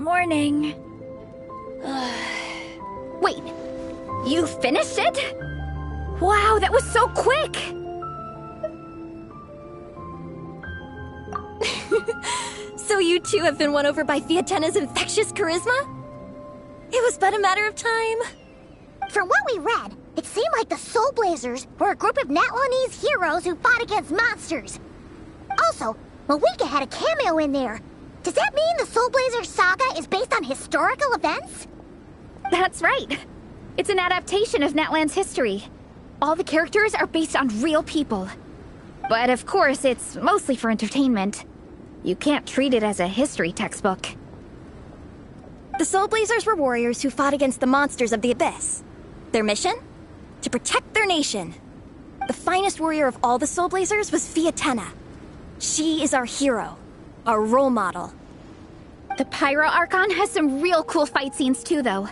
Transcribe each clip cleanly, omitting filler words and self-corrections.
Morning. Wait, you finished it? Wow, that was so quick! So you two have been won over by Fiatena's infectious charisma? It was but a matter of time. From what we read, it seemed like the Soulblazers were a group of Natlanese heroes who fought against monsters. Also, Mawika had a cameo in there. Does that mean the Soulblazers saga is based on historical events? That's right. It's an adaptation of Natland's history. All the characters are based on real people. But of course, it's mostly for entertainment. You can't treat it as a history textbook. The Soulblazers were warriors who fought against the monsters of the Abyss. Their mission? To protect their nation. The finest warrior of all the Soulblazers was Fiatena. She is our hero, our role model. The Pyro Archon has some real cool fight scenes too, though.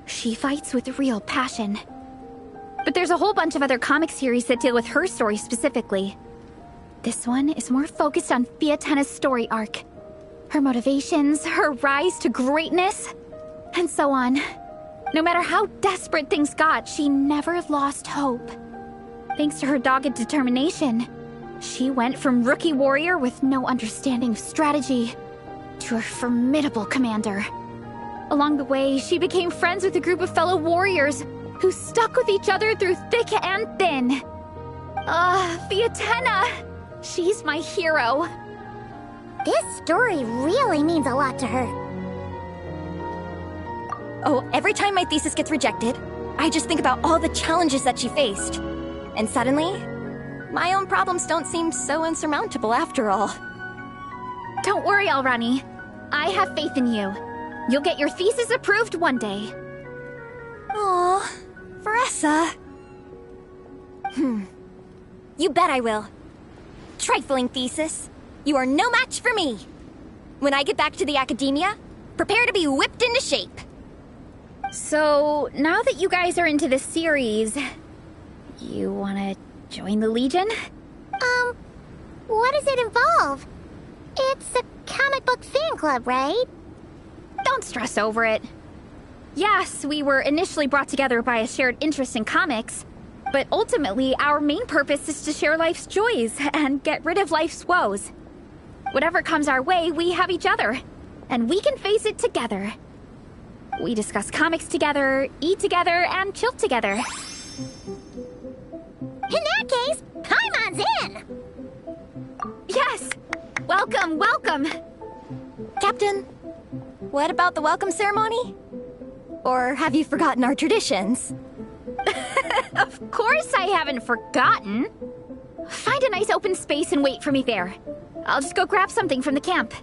She fights with real passion. But there's a whole bunch of other comic series that deal with her story specifically. This one is more focused on Fiatena's story arc. Her motivations, her rise to greatness, and so on. No matter how desperate things got, she never lost hope. Thanks to her dogged determination, she went from rookie warrior with no understanding of strategy to a formidable commander. Along the way, she became friends with a group of fellow warriors who stuck with each other through thick and thin. Fiatena! She's my hero. This story really means a lot to her. Oh, every time my thesis gets rejected, I just think about all the challenges that she faced. And suddenly, my own problems don't seem so insurmountable after all. Don't worry, Alrani. I have faith in you. You'll get your thesis approved one day. Aw, Veressa. You bet I will. Trifling thesis. You are no match for me. When I get back to the academia, prepare to be whipped into shape. So, now that you guys are into this series, you wanna join the Legion? What does it involve? It's a comic book fan club, right? Don't stress over it. Yes, we were initially brought together by a shared interest in comics, but ultimately our main purpose is to share life's joys and get rid of life's woes. Whatever comes our way, we have each other, and we can face it together. We discuss comics together, eat together, and chill together. In that case, Paimon's in! Yes! Welcome, welcome! Captain, what about the welcome ceremony? Or have you forgotten our traditions? Of course I haven't forgotten. Find a nice open space and wait for me there. I'll just go grab something from the camp.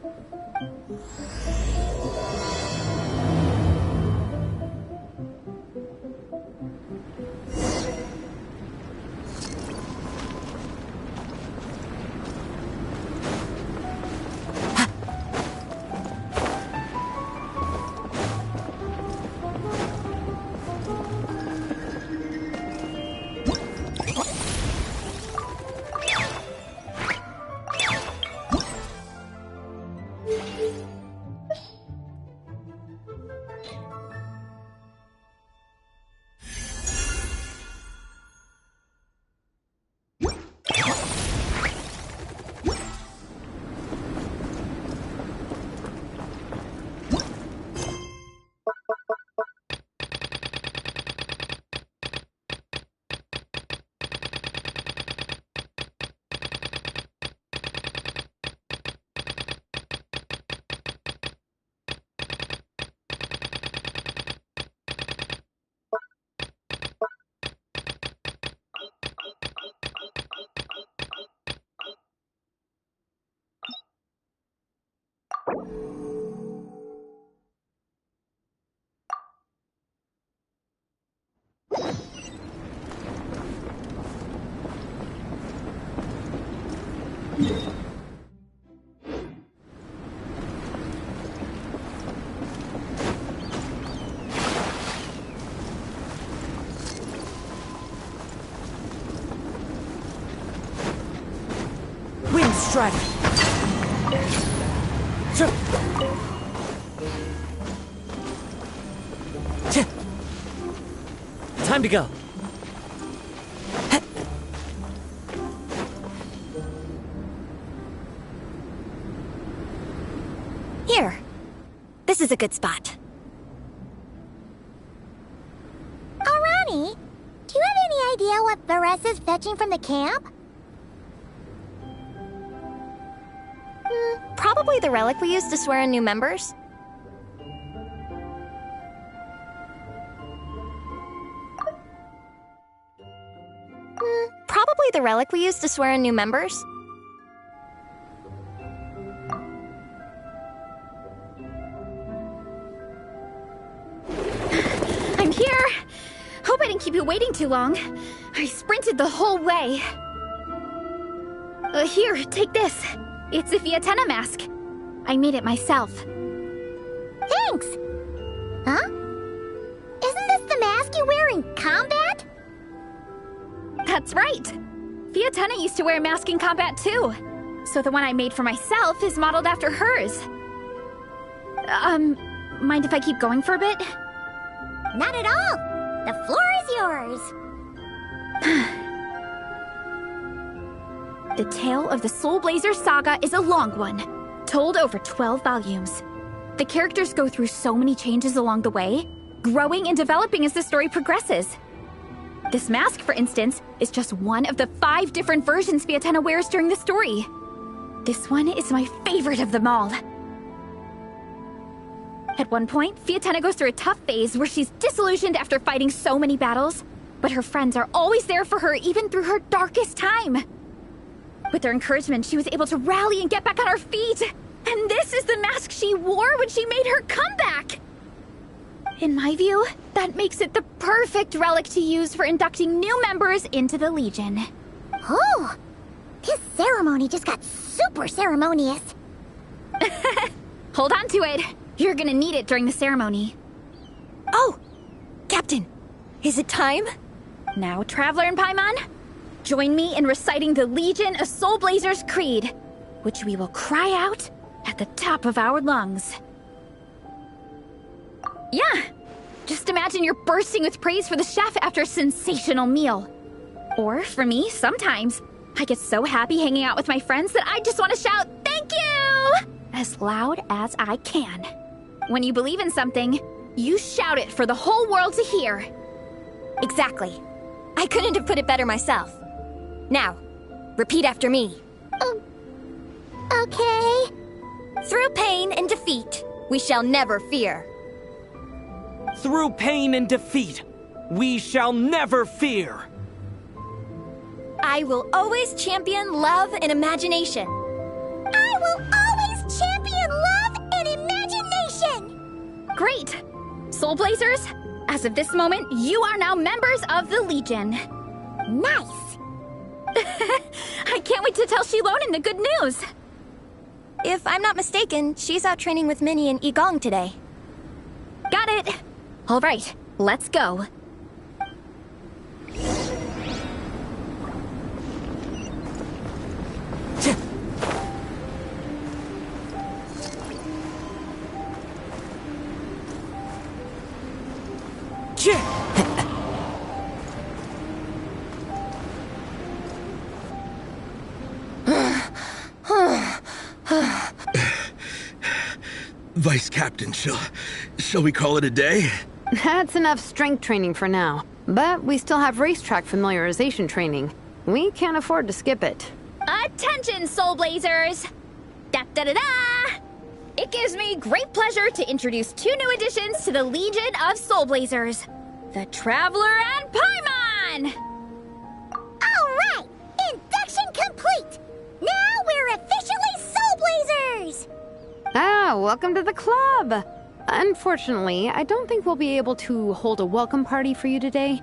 Wind strike. time to go. Here. This is a good spot. Arani, do you have any idea what Vares is fetching from the camp? Probably the relic we used to swear in new members. Probably the relic we used to swear in new members. I'm here! Hope I didn't keep you waiting too long. I sprinted the whole way. Here, take this. It's a Fiatenna mask. I made it myself. Thanks! Huh? Isn't this the mask you wear in combat? That's right! Fiatenna used to wear a mask in combat too. So the one I made for myself is modeled after hers. Mind if I keep going for a bit? Not at all! The floor is yours! The tale of the Soulblazers saga is a long one, told over 12 volumes. The characters go through so many changes along the way, growing and developing as the story progresses. This mask, for instance, is just one of the 5 different versions Fiatenna wears during the story. This one is my favorite of them all. At one point, Fiatenna goes through a tough phase where she's disillusioned after fighting so many battles, but her friends are always there for her even through her darkest time. With their encouragement, she was able to rally and get back on her feet. And this is the mask she wore when she made her comeback! In my view, that makes it the perfect relic to use for inducting new members into the Legion. Oh! This ceremony just got super ceremonious. Hold on to it. You're gonna need it during the ceremony. Oh! Captain, is it time? Now, Traveler and Paimon, join me in reciting the Legion of Soulblazers Creed, which we will cry out at the top of our lungs. Yeah, just imagine you're bursting with praise for the chef after a sensational meal. Or, for me, sometimes, I get so happy hanging out with my friends that I just want to shout, "Thank you!" as loud as I can. When you believe in something, you shout it for the whole world to hear. Exactly. I couldn't have put it better myself. Now, repeat after me. Okay. Through pain and defeat, we shall never fear. Through pain and defeat, we shall never fear. I will always champion love and imagination. I will always champion love and imagination! Great! Soulblazers, as of this moment, you are now members of the Legion. Nice! I can't wait to tell Shilonen the good news. If I'm not mistaken, she's out training with Minnie and Igong today. Got it! All right, let's go. Vice Captain, shall we call it a day? That's enough strength training for now. But we still have racetrack familiarization training. We can't afford to skip it. Attention, Soulblazers! Da-da-da-da! It gives me great pleasure to introduce 2 new additions to the Legion of Soulblazers. The Traveler and Paimon! Alright! Induction complete! Now we're officially Soulblazers! Ah, welcome to the club! Unfortunately, I don't think we'll be able to hold a welcome party for you today.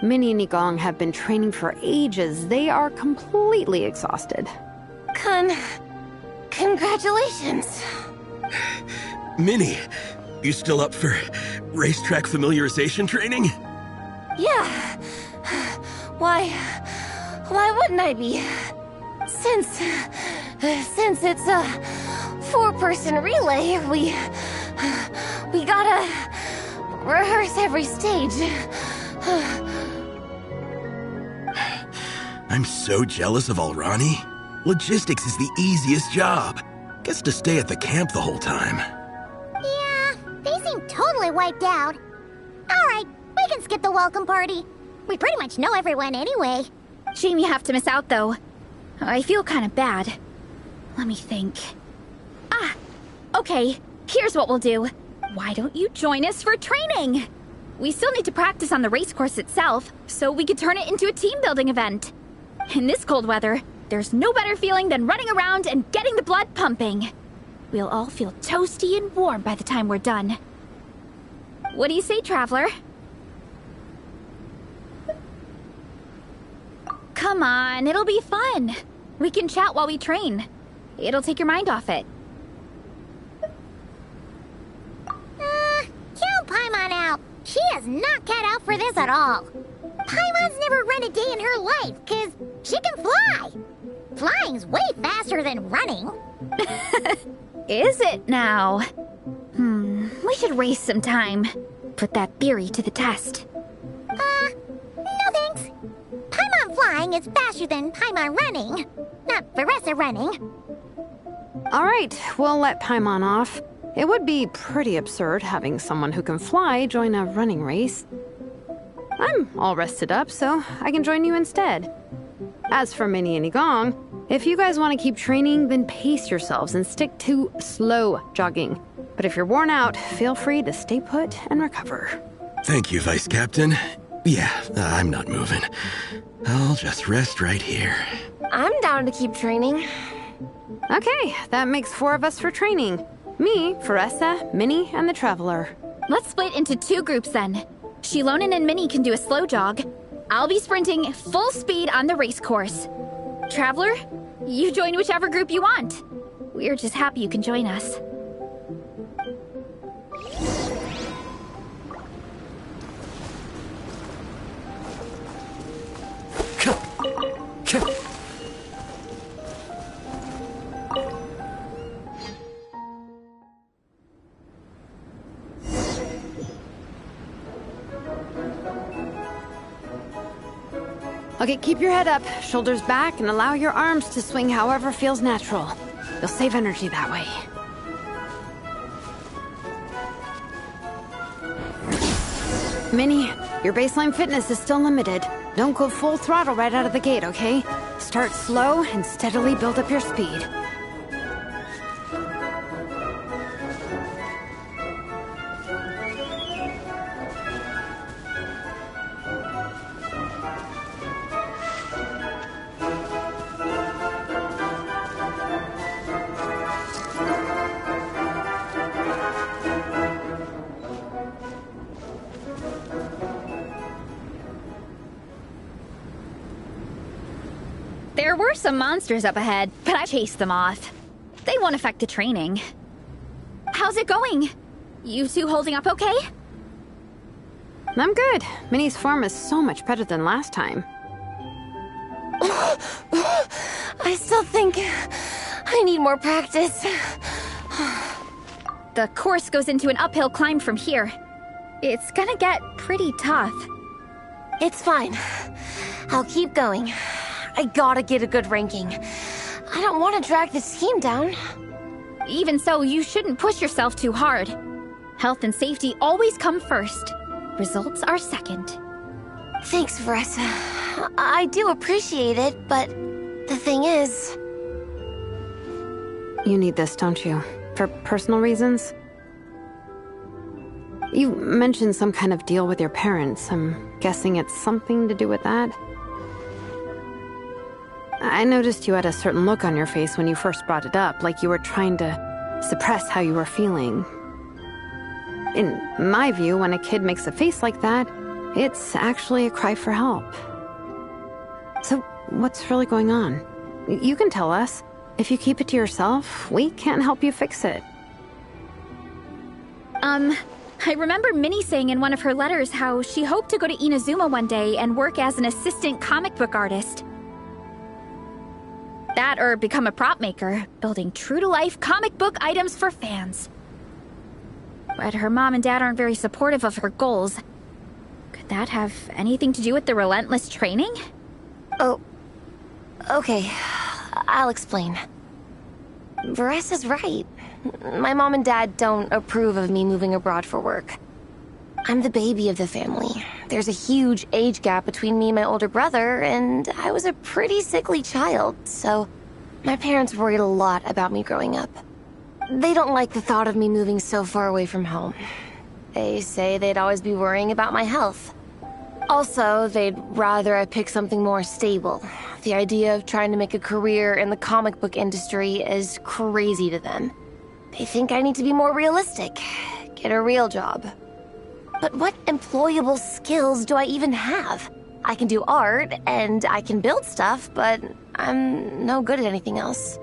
Minnie and Igong have been training for ages. They are completely exhausted. Congratulations. Minnie, you still up for racetrack familiarization training? Yeah. Why wouldn't I be? Since it's a 4-person relay, we gotta rehearse every stage. I'm so jealous of Alrani. Logistics is the easiest job. Gets to stay at the camp the whole time. Yeah, they seem totally wiped out. Alright, we can skip the welcome party. We pretty much know everyone anyway. Shame you have to miss out, though. I feel kind of bad. Let me think. Okay, here's what we'll do. Why don't you join us for training? We still need to practice on the race course itself, so we could turn it into a team-building event. In this cold weather, there's no better feeling than running around and getting the blood pumping. We'll all feel toasty and warm by the time we're done. What do you say, Traveler? Come on, it'll be fun. We can chat while we train. It'll take your mind off it. Count Paimon out. She is not cut out for this at all. Paimon's never run a day in her life, 'cause she can fly. Flying's way faster than running. Is it now? We should race sometime. Put that theory to the test. No thanks. Paimon flying is faster than Paimon running. Not Veressa running. Alright, we'll let Paimon off. It would be pretty absurd having someone who can fly join a running race. I'm all rested up, so I can join you instead. As for Minnie and Igong, if you guys want to keep training, then pace yourselves and stick to slow jogging. But if you're worn out, feel free to stay put and recover. Thank you, Vice Captain. Yeah, I'm not moving. I'll just rest right here. I'm down to keep training. Okay, that makes 4 of us for training. Me, Veressa, Minnie, and the Traveler. Let's split into 2 groups then. Shilonen and Minnie can do a slow jog. I'll be sprinting full speed on the race course. Traveler, you join whichever group you want. We're just happy you can join us. Okay, keep your head up, shoulders back, and allow your arms to swing however feels natural. You'll save energy that way. Minnie, your baseline fitness is still limited. Don't go full throttle right out of the gate, okay? Start slow and steadily build up your speed. There were some monsters up ahead, but I chased them off. They won't affect the training. How's it going? You 2 holding up okay? I'm good. Minnie's form is so much better than last time. I still think I need more practice. The course goes into an uphill climb from here. It's gonna get pretty tough. It's fine. I'll keep going. I gotta get a good ranking. I don't want to drag this team down. Even so, you shouldn't push yourself too hard. Health and safety always come first. Results are second. Thanks, Veressa. I do appreciate it, but the thing is... You need this, don't you? For personal reasons? You mentioned some kind of deal with your parents. I'm guessing it's something to do with that? I noticed you had a certain look on your face when you first brought it up, like you were trying to suppress how you were feeling. In my view, when a kid makes a face like that, it's actually a cry for help. So, what's really going on? You can tell us. If you keep it to yourself, we can't help you fix it. I remember Minnie saying in one of her letters how she hoped to go to Inazuma one day and work as an assistant comic book artist. That or become a prop maker, building true-to-life comic book items for fans. But her mom and dad aren't very supportive of her goals. Could that have anything to do with the relentless training? Oh, okay. I'll explain. Varesa's right. My mom and dad don't approve of me moving abroad for work. I'm the baby of the family. There's a huge age gap between me and my older brother, and I was a pretty sickly child, so my parents worried a lot about me growing up. They don't like the thought of me moving so far away from home. They say they'd always be worrying about my health. Also, they'd rather I pick something more stable. The idea of trying to make a career in the comic book industry is crazy to them. They think I need to be more realistic, get a real job. But what employable skills do I even have? I can do art, and I can build stuff, but I'm no good at anything else.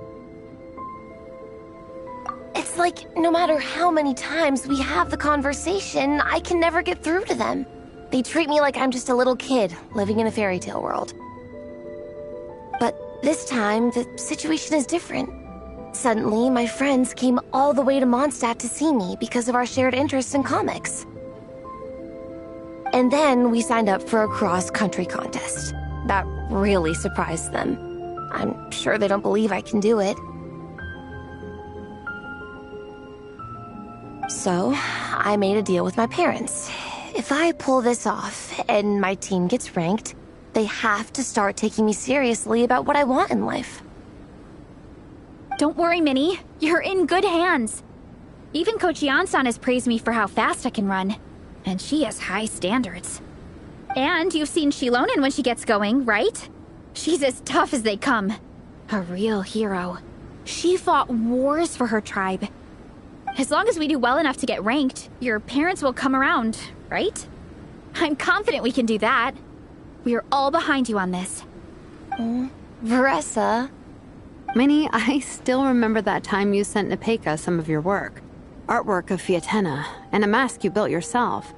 It's like, no matter how many times we have the conversation, I can never get through to them. They treat me like I'm just a little kid living in a fairy tale world. But this time, the situation is different. Suddenly, my friends came all the way to Mondstadt to see me because of our shared interest in comics. And then we signed up for a cross-country contest. That really surprised them. I'm sure they don't believe I can do it. So, I made a deal with my parents. If I pull this off and my team gets ranked, they have to start taking me seriously about what I want in life. Don't worry, Minnie. You're in good hands. Even Coach Yansan has praised me for how fast I can run. And she has high standards. And you've seen Shilonen when she gets going, right? She's as tough as they come. A real hero. She fought wars for her tribe. As long as we do well enough to get ranked, your parents will come around, right? I'm confident we can do that. We are all behind you on this. Varesa. Minnie, I still remember that time you sent Nepeka some of your work. Artwork of Fiatena, and a mask you built yourself.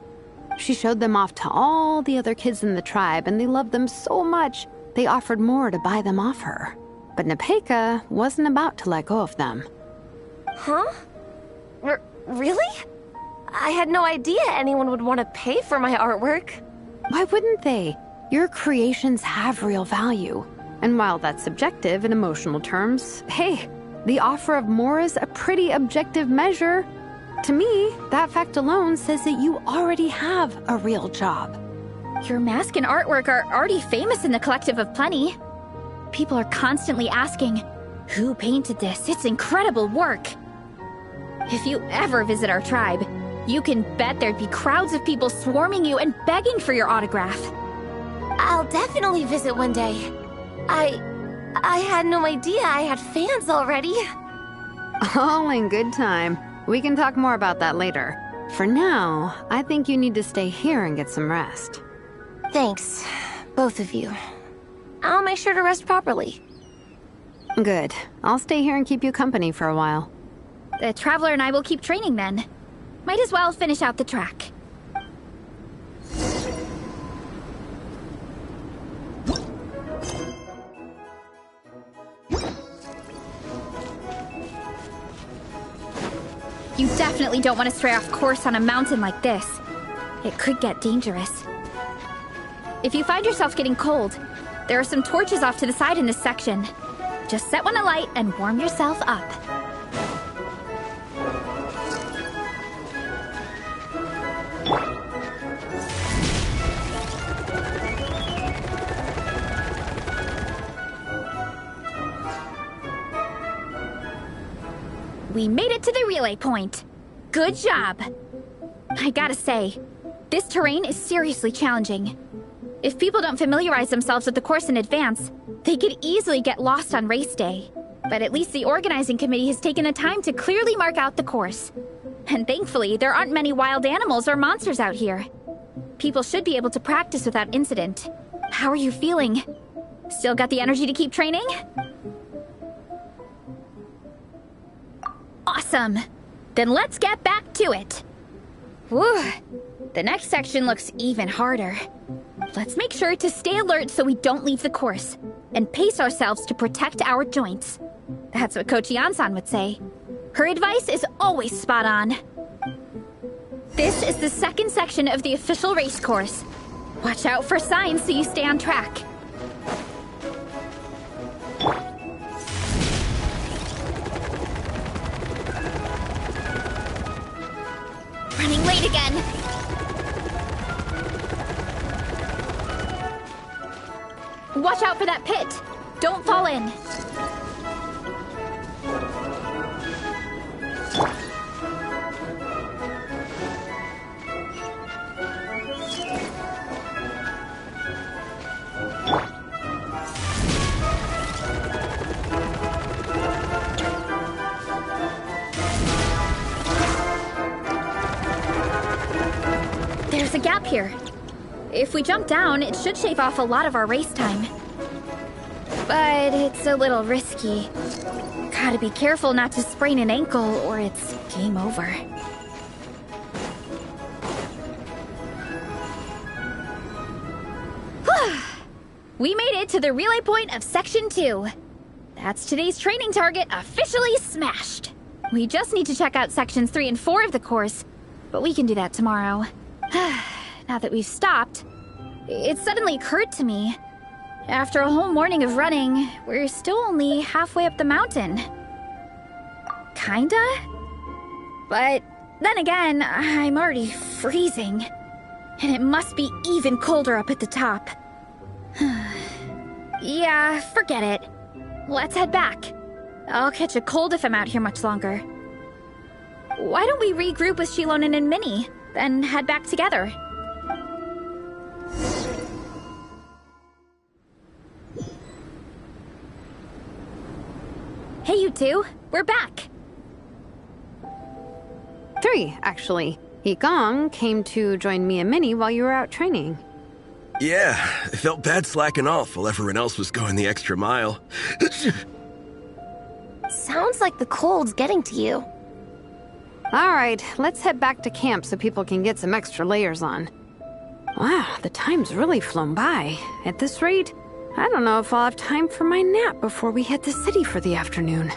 She showed them off to all the other kids in the tribe, and they loved them so much, they offered more to buy them off her. But Nepeka wasn't about to let go of them. Huh? Really? I had no idea anyone would want to pay for my artwork. Why wouldn't they? Your creations have real value. And while that's subjective in emotional terms, hey, the offer of more is a pretty objective measure. To me, that fact alone says that you already have a real job. Your mask and artwork are already famous in the Collective of Plenty. People are constantly asking, who painted this? It's incredible work. If you ever visit our tribe, you can bet there'd be crowds of people swarming you and begging for your autograph. I'll definitely visit one day. I had no idea I had fans already. All in good time. We can talk more about that later. For now, I think you need to stay here and get some rest. Thanks, both of you. I'll make sure to rest properly. Good. I'll stay here and keep you company for a while. The Traveler and I will keep training then. Might as well finish out the track. You definitely don't want to stray off course on a mountain like this. It could get dangerous. If you find yourself getting cold, there are some torches off to the side in this section. Just set one alight and warm yourself up. We made it to the relay point. Good job. I gotta say, this terrain is seriously challenging. If people don't familiarize themselves with the course in advance, they could easily get lost on race day. But at least the organizing committee has taken the time to clearly mark out the course. And thankfully, there aren't many wild animals or monsters out here. People should be able to practice without incident. How are you feeling? Still got the energy to keep training? Awesome! Then let's get back to it! Whew! The next section looks even harder. Let's make sure to stay alert so we don't leave the course, and pace ourselves to protect our joints. That's what Coach Yansan would say. Her advice is always spot on. This is the second section of the official race course. Watch out for signs so you stay on track. Running late again. Watch out for that pit. Don't fall in. There's a gap here. If we jump down, it should shave off a lot of our race time. But it's a little risky. Gotta be careful not to sprain an ankle or it's game over. We made it to the relay point of Section 2. That's today's training target officially smashed. We just need to check out Sections 3 and 4 of the course, but we can do that tomorrow. Now that we've stopped, it suddenly occurred to me. After a whole morning of running, we're still only halfway up the mountain. Kinda? But then again, I'm already freezing. And it must be even colder up at the top. Yeah, forget it. Let's head back. I'll catch a cold if I'm out here much longer. Why don't we regroup with Shilonen and Minnie, then head back together? Hey, you two. We're back. 3, actually. Yigong came to join me and Minnie while you were out training. Yeah, I felt bad slacking off while everyone else was going the extra mile. Sounds like the cold's getting to you. Alright, let's head back to camp so people can get some extra layers on. Wow, the time's really flown by. At this rate, I don't know if I'll have time for my nap before we hit the city for the afternoon.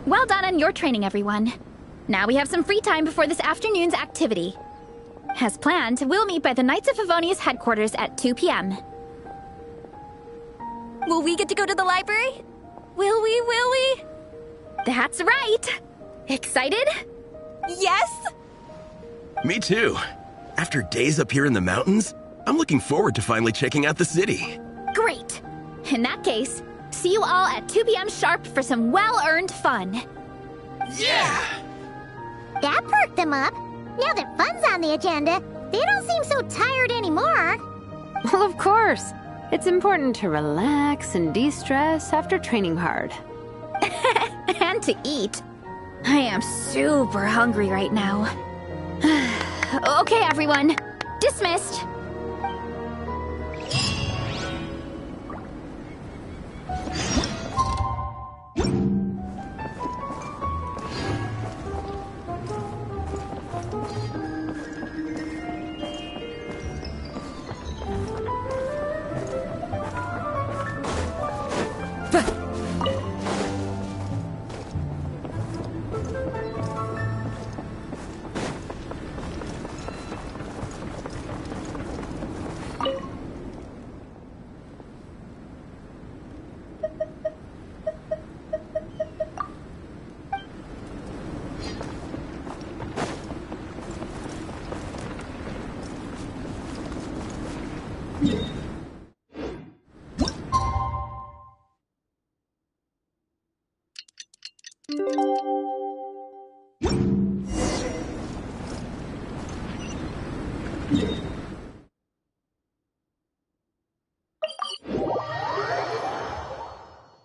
Well done on your training, everyone. Now we have some free time before this afternoon's activity. As planned, we'll meet by the Knights of Favonia's headquarters at 2 p.m. Will we get to go to the library? Will we? That's right! Excited? Yes! Me too. After days up here in the mountains, I'm looking forward to finally checking out the city. Great! In that case, see you all at 2 p.m. sharp for some well-earned fun. Yeah! That perked them up. Now that fun's on the agenda, they don't seem so tired anymore. Well, of course. It's important to relax and de-stress after training hard. And to eat. I am super hungry right now. Okay, everyone. Dismissed.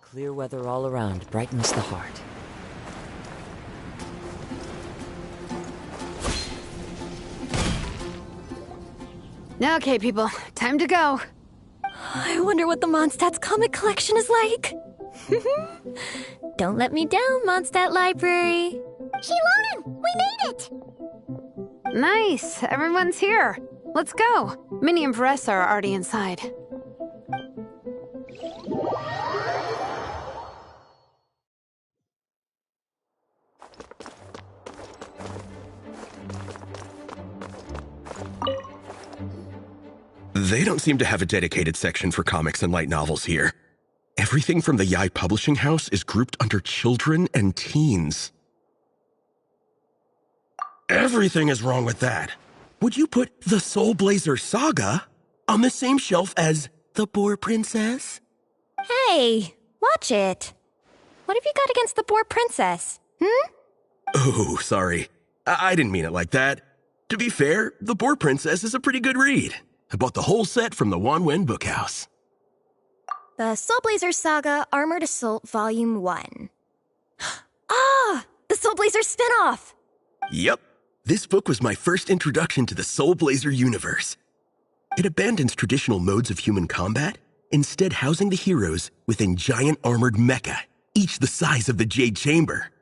Clear weather all around brightens the heart. Okay, people, time to go. I wonder what the Mondstadt's comic collection is like. Don't let me down, Mondstadt Library. Shilonen, we made it! Nice, everyone's here. Let's go. Minnie and Varessa are already inside. They don't seem to have a dedicated section for comics and light novels here. Everything from the Yai Publishing House is grouped under children and teens. Everything is wrong with that. Would you put the Soulblazer Saga on the same shelf as The Boar Princess? Hey, watch it. What have you got against the Boar Princess? Oh, sorry. I didn't mean it like that. To be fair, The Boar Princess is a pretty good read. I bought the whole set from the Wanwen Bookhouse. The Soulblazer Saga Armored Assault Volume 1. Ah! The Soulblazer spinoff! Yep. This book was my first introduction to the Soulblazer universe. It abandons traditional modes of human combat, instead housing the heroes within giant armored mecha, each the size of the Jade Chamber.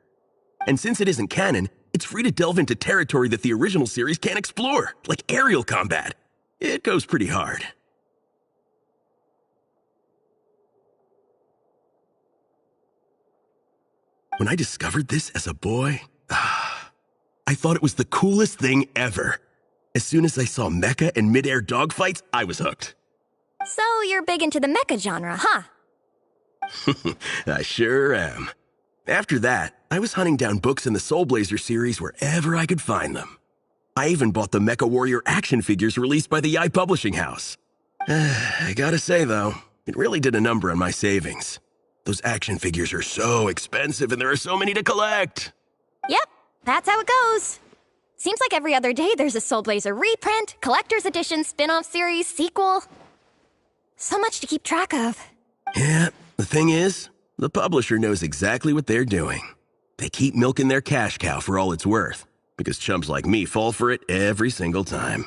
And since it isn't canon, it's free to delve into territory that the original series can't explore, like aerial combat. It goes pretty hard. When I discovered this as a boy, I thought it was the coolest thing ever. As soon as I saw mecha and mid-air dogfights, I was hooked. So you're big into the mecha genre, huh? I sure am. After that, I was hunting down books in the Soulblazer series wherever I could find them. I even bought the Mecha Warrior action figures released by the Yai Publishing House. I gotta say, though, it really did a number on my savings. Those action figures are so expensive and there are so many to collect. Yep, that's how it goes. Seems like every other day there's a Soulblazer reprint, collector's edition, spin-off series, sequel. So much to keep track of. Yeah, the thing is, the publisher knows exactly what they're doing. They keep milking their cash cow for all it's worth, because chumps like me fall for it every single time.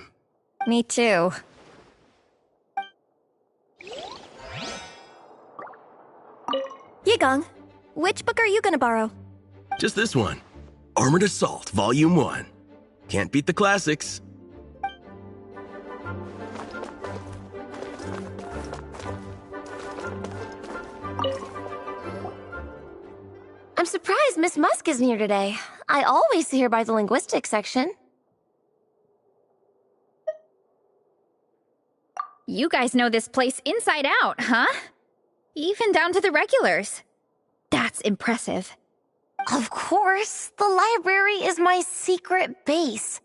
Me too. Yigong, which book are you gonna borrow? Just this one. Armored Assault, Volume 1. Can't beat the classics. I'm surprised Miss Musk isn't here today. I always see her by the linguistics section. You guys know this place inside out, huh? Even down to the regulars. That's impressive. Of course, the library is my secret base.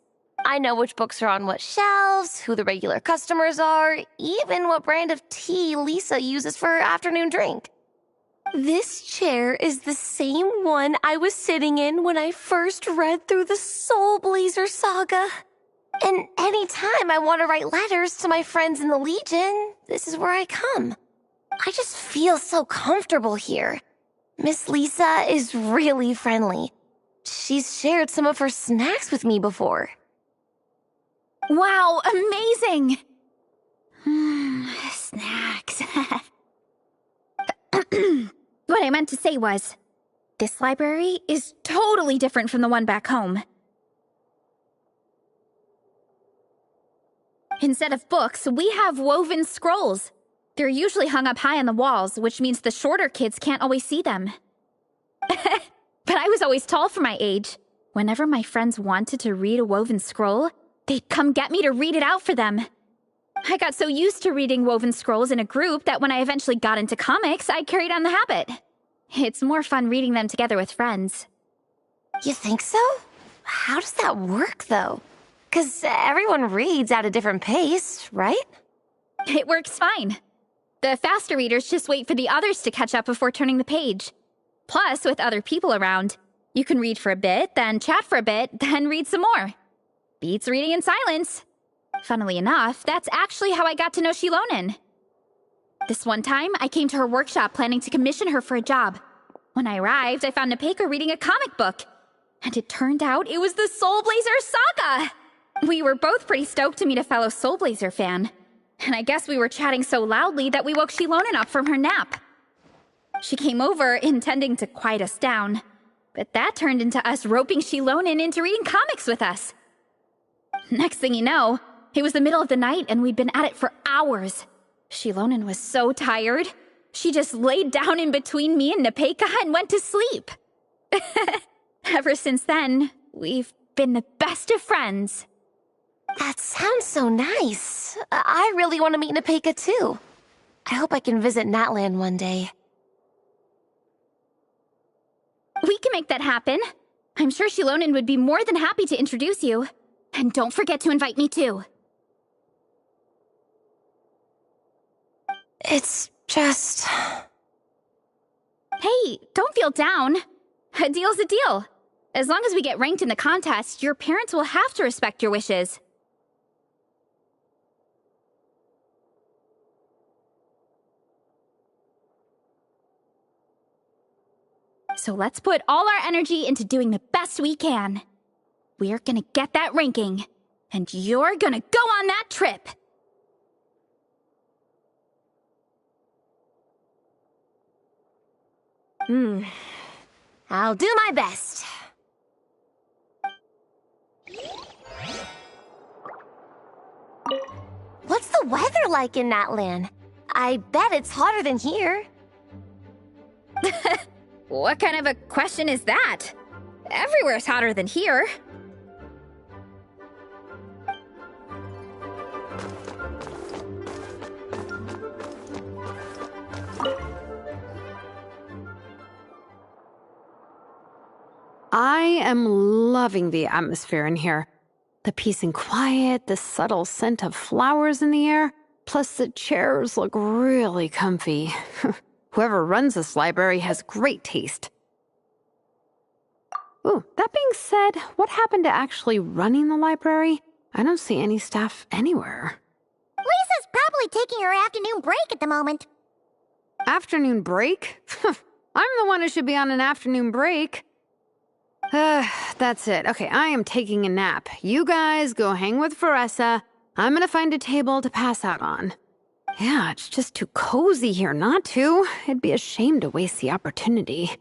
I know which books are on what shelves, who the regular customers are, even what brand of tea Lisa uses for her afternoon drink. This chair is the same one I was sitting in when I first read through the Soulblazer saga. And anytime I want to write letters to my friends in the Legion, this is where I come. I just feel so comfortable here. Miss Lisa is really friendly. She's shared some of her snacks with me before. Wow, amazing! Snacks. What I meant to say was, this library is totally different from the one back home. Instead of books, we have woven scrolls. They're usually hung up high on the walls, which means the shorter kids can't always see them. But I was always tall for my age. Whenever my friends wanted to read a woven scroll, they'd come get me to read it out for them. I got so used to reading woven scrolls in a group that when I eventually got into comics, I carried on the habit. It's more fun reading them together with friends. You think so? How does that work, though? 'Cause everyone reads at a different pace, right? It works fine. The faster readers just wait for the others to catch up before turning the page. Plus, with other people around, you can read for a bit, then chat for a bit, then read some more. Beats reading in silence. Funnily enough, that's actually how I got to know Shilonen. This one time, I came to her workshop planning to commission her for a job. When I arrived, I found Nepeka reading a comic book. And it turned out it was the Soulblazer saga! We were both pretty stoked to meet a fellow Soulblazer fan. And I guess we were chatting so loudly that we woke Shilonen up from her nap. She came over intending to quiet us down, but that turned into us roping Shilonen into reading comics with us. Next thing you know, it was the middle of the night and we'd been at it for hours. Shilonen was so tired, she just laid down in between me and Nepeka and went to sleep. Ever since then, we've been the best of friends. That sounds so nice. I really want to meet Nepeka too. I hope I can visit Natland one day. We can make that happen. I'm sure Shilonen would be more than happy to introduce you. And don't forget to invite me too. It's just... Hey, don't feel down. A deal's a deal. As long as we get ranked in the contest, your parents will have to respect your wishes. So let's put all our energy into doing the best we can. We're gonna get that ranking, and you're gonna go on that trip! I'll do my best. What's the weather like in Natland? I bet it's hotter than here. What kind of a question is that? Everywhere's hotter than here. I am loving the atmosphere in here. The peace and quiet, the subtle scent of flowers in the air, plus the chairs look really comfy. Whoever runs this library has great taste. Ooh, that being said, what happened to actually running the library? I don't see any staff anywhere. Lisa's probably taking her afternoon break at the moment. Afternoon break? I'm the one who should be on an afternoon break. That's it. Okay, I am taking a nap. You guys go hang with Veressa. I'm gonna find a table to pass out on. Yeah, it's just too cozy here not to. It'd be a shame to waste the opportunity.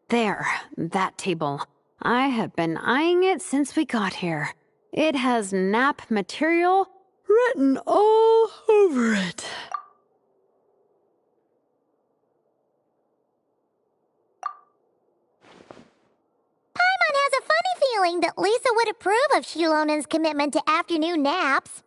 There, that table. I have been eyeing it since we got here. It has nap material written all over it. Paimon has a funny feeling that Lisa would approve of Shilonen's commitment to afternoon naps.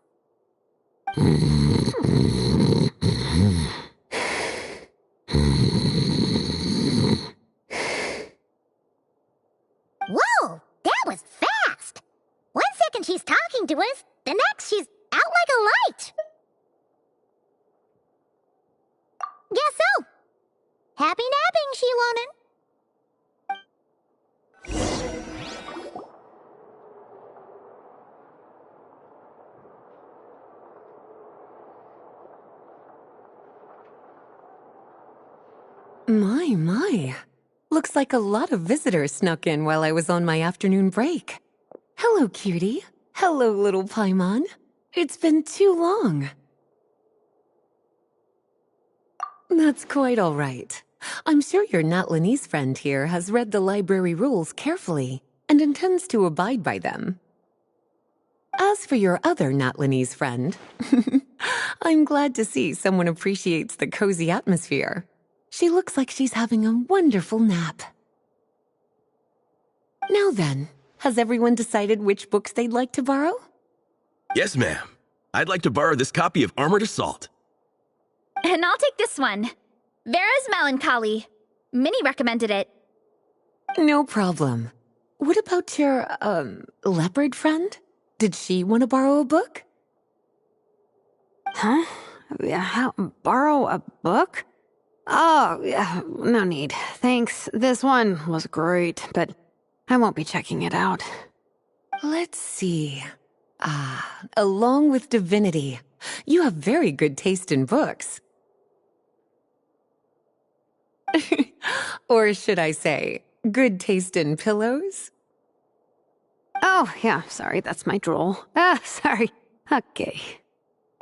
Whoa, that was fast! 1 second she's talking to us, the next she's out like a light. Guess so. Happy napping, Shilonen. My. Looks like a lot of visitors snuck in while I was on my afternoon break. Hello, cutie. Hello, little Paimon. It's been too long. That's quite all right. I'm sure your Natlanese friend here has read the library rules carefully and intends to abide by them. As for your other Natlanese friend, I'm glad to see someone appreciates the cozy atmosphere. She looks like she's having a wonderful nap. Now then, has everyone decided which books they'd like to borrow? Yes, ma'am. I'd like to borrow this copy of Armored Assault. And I'll take this one. Vera's Melancholy. Minnie recommended it. No problem. What about your, leopard friend? Did she want to borrow a book? Huh? Borrow a book? Oh, yeah, no need. Thanks. This one was great, but I won't be checking it out. Let's see. Along with Divinity. You have very good taste in books. Or should I say, good taste in pillows? Oh, yeah, sorry, that's my drool. Sorry. Okay.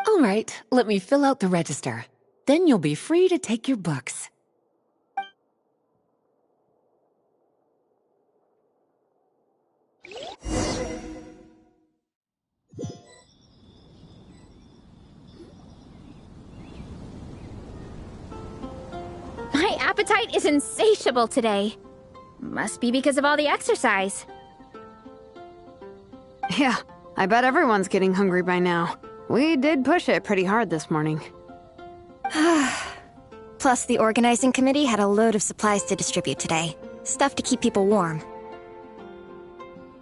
All right, let me fill out the register. Then you'll be free to take your books. My appetite is insatiable today. Must be because of all the exercise. Yeah, I bet everyone's getting hungry by now. We did push it pretty hard this morning. Plus, the organizing committee had a load of supplies to distribute today. Stuff to keep people warm.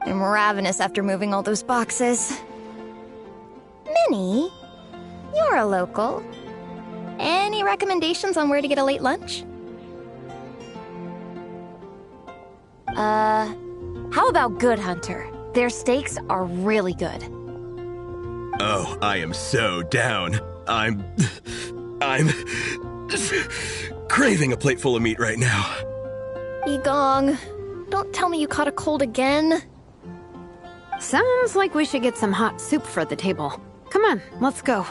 I'm ravenous after moving all those boxes. Minnie, you're a local. Any recommendations on where to get a late lunch? How about Good Hunter? Their steaks are really good. Oh, I am so down. I'm craving a plate full of meat right now. Igong, don't tell me you caught a cold again. Sounds like we should get some hot soup for the table. Come on, let's go.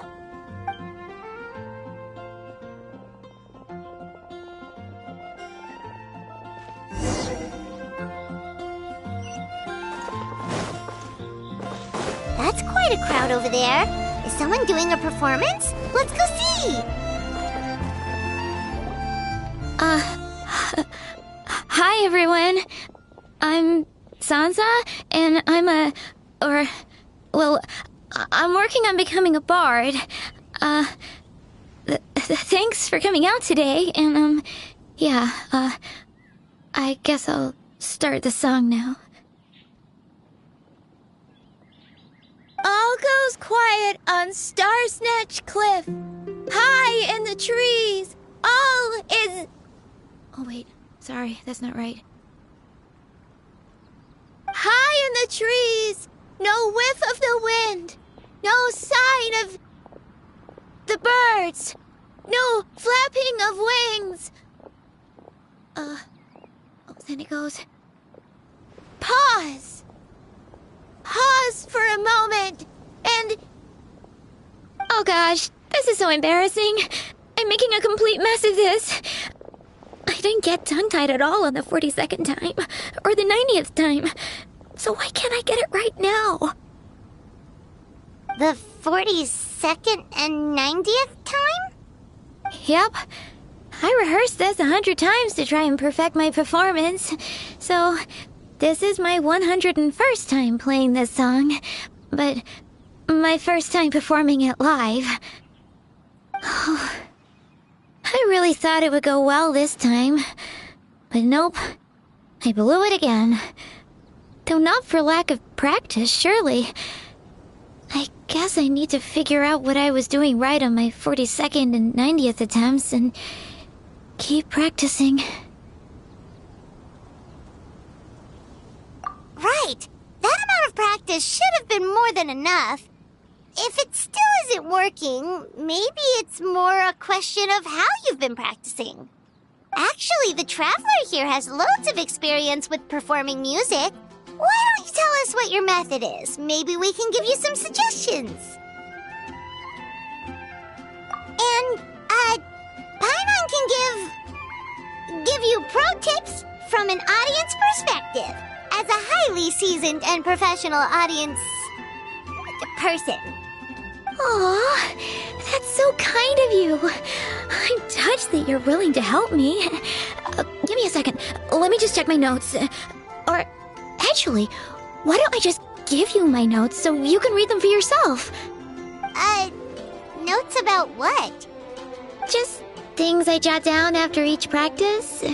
That's quite a crowd over there. Is someone doing a performance? Let's go see! Hi everyone. I'm Sansa, and I'm working on becoming a bard. Thanks for coming out today, and I guess I'll start the song now. All goes quiet on Starsnatch Cliff. High in the trees, all is... Oh wait, sorry, that's not right. High in the trees, no whiff of the wind, no sign of the birds, no flapping of wings. Then it goes... Pause! Pause for a moment, and... Oh gosh, this is so embarrassing. I'm making a complete mess of this. I didn't get tongue-tied at all on the 42nd time, or the 90th time. So why can't I get it right now? The 42nd and 90th time? Yep. I rehearsed this 100 times to try and perfect my performance. So, this is my 101st time playing this song, but my first time performing it live. I really thought it would go well this time, but nope. I blew it again. Though not for lack of practice, surely. I guess I need to figure out what I was doing right on my 42nd and 90th attempts and keep practicing. Right. That amount of practice should have been more than enough. If it still isn't working, maybe it's more a question of how you've been practicing. Actually, the Traveler here has loads of experience with performing music. Why don't you tell us what your method is? Maybe we can give you some suggestions. And, Paimon can give you pro tips from an audience perspective, as a highly seasoned and professional audience person. Aw, that's so kind of you. I'm touched that you're willing to help me. Give me a second. Let me just check my notes. Or, actually, why don't I just give you my notes so you can read them for yourself? Notes about what? Just things I jot down after each practice.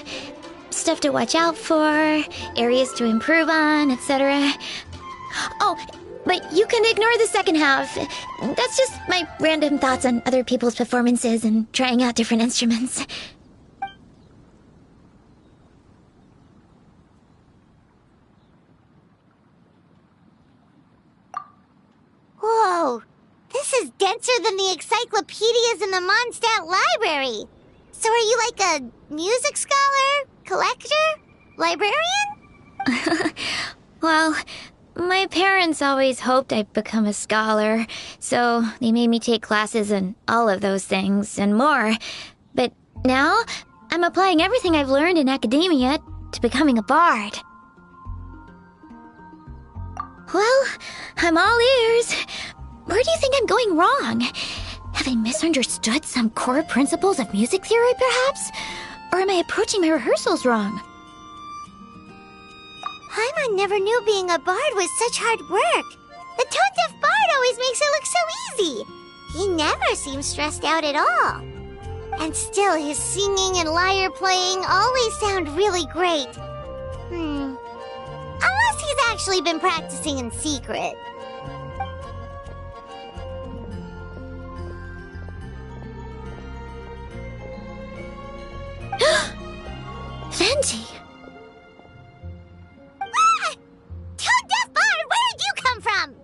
Stuff to watch out for, areas to improve on, etc. Oh, but you can ignore the second half. That's just my random thoughts on other people's performances and trying out different instruments. Whoa, this is denser than the encyclopedias in the Mondstadt library. So are you like a music scholar, collector, librarian? Well, my parents always hoped I'd become a scholar, so they made me take classes in all of those things and more. But now, I'm applying everything I've learned in academia to becoming a bard. Well, I'm all ears. Where do you think I'm going wrong? Have I misunderstood some core principles of music theory, perhaps? Or am I approaching my rehearsals wrong? Paimon never knew being a bard was such hard work. The tone-deaf bard always makes it look so easy. He never seems stressed out at all. And still, his singing and lyre playing always sound really great. Unless he's actually been practicing in secret. Venti! Ah! Tone-deaf bard, where did you come from?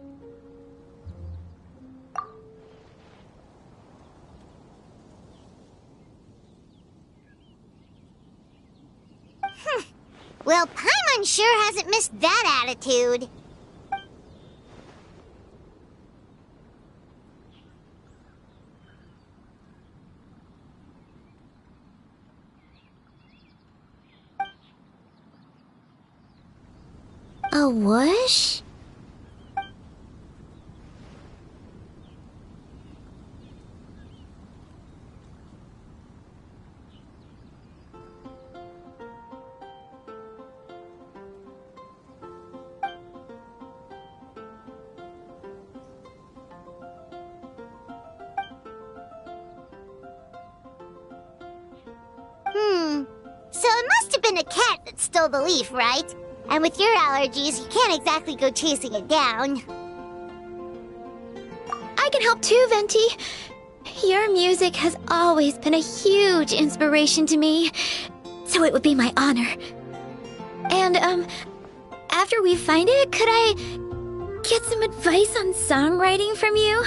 Well, Paimon sure hasn't missed that attitude. A whoosh? So it must have been a cat that stole the leaf, right? And with your allergies, you can't exactly go chasing it down. I can help too, Venti. Your music has always been a huge inspiration to me, so it would be my honor. And, after we find it, could I get some advice on songwriting from you?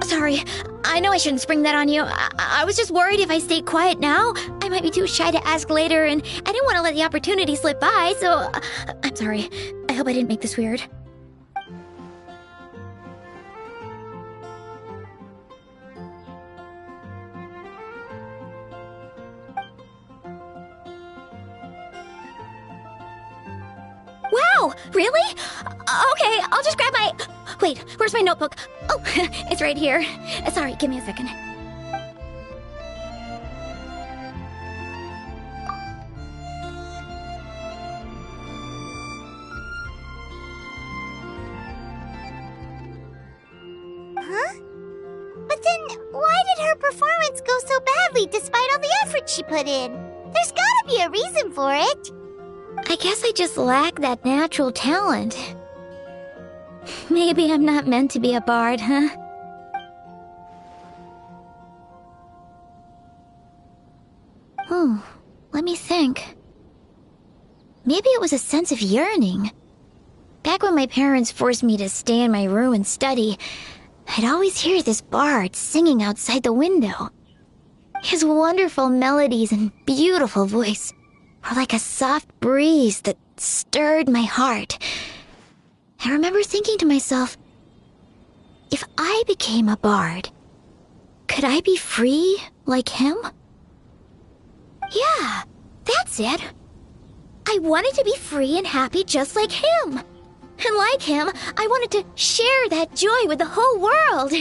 Sorry, I know I shouldn't spring that on you. I was just worried if I stayed quiet now, I might be too shy to ask later, and I didn't want to let the opportunity slip by, so I'm sorry. I hope I didn't make this weird. Wow, really? Okay, I'll just grab my... Wait, where's my notebook? Oh, it's right here. Sorry, give me a second. Huh? But then, why did her performance go so badly despite all the effort she put in? There's gotta be a reason for it. I guess I just lack that natural talent. Maybe I'm not meant to be a bard, huh? Let me think. Maybe it was a sense of yearning. Back when my parents forced me to stay in my room and study, I'd always hear this bard singing outside the window. His wonderful melodies and beautiful voice were like a soft breeze that stirred my heart. I remember thinking to myself, if I became a bard, could I be free like him? Yeah, that's it. I wanted to be free and happy just like him. And like him, I wanted to share that joy with the whole world.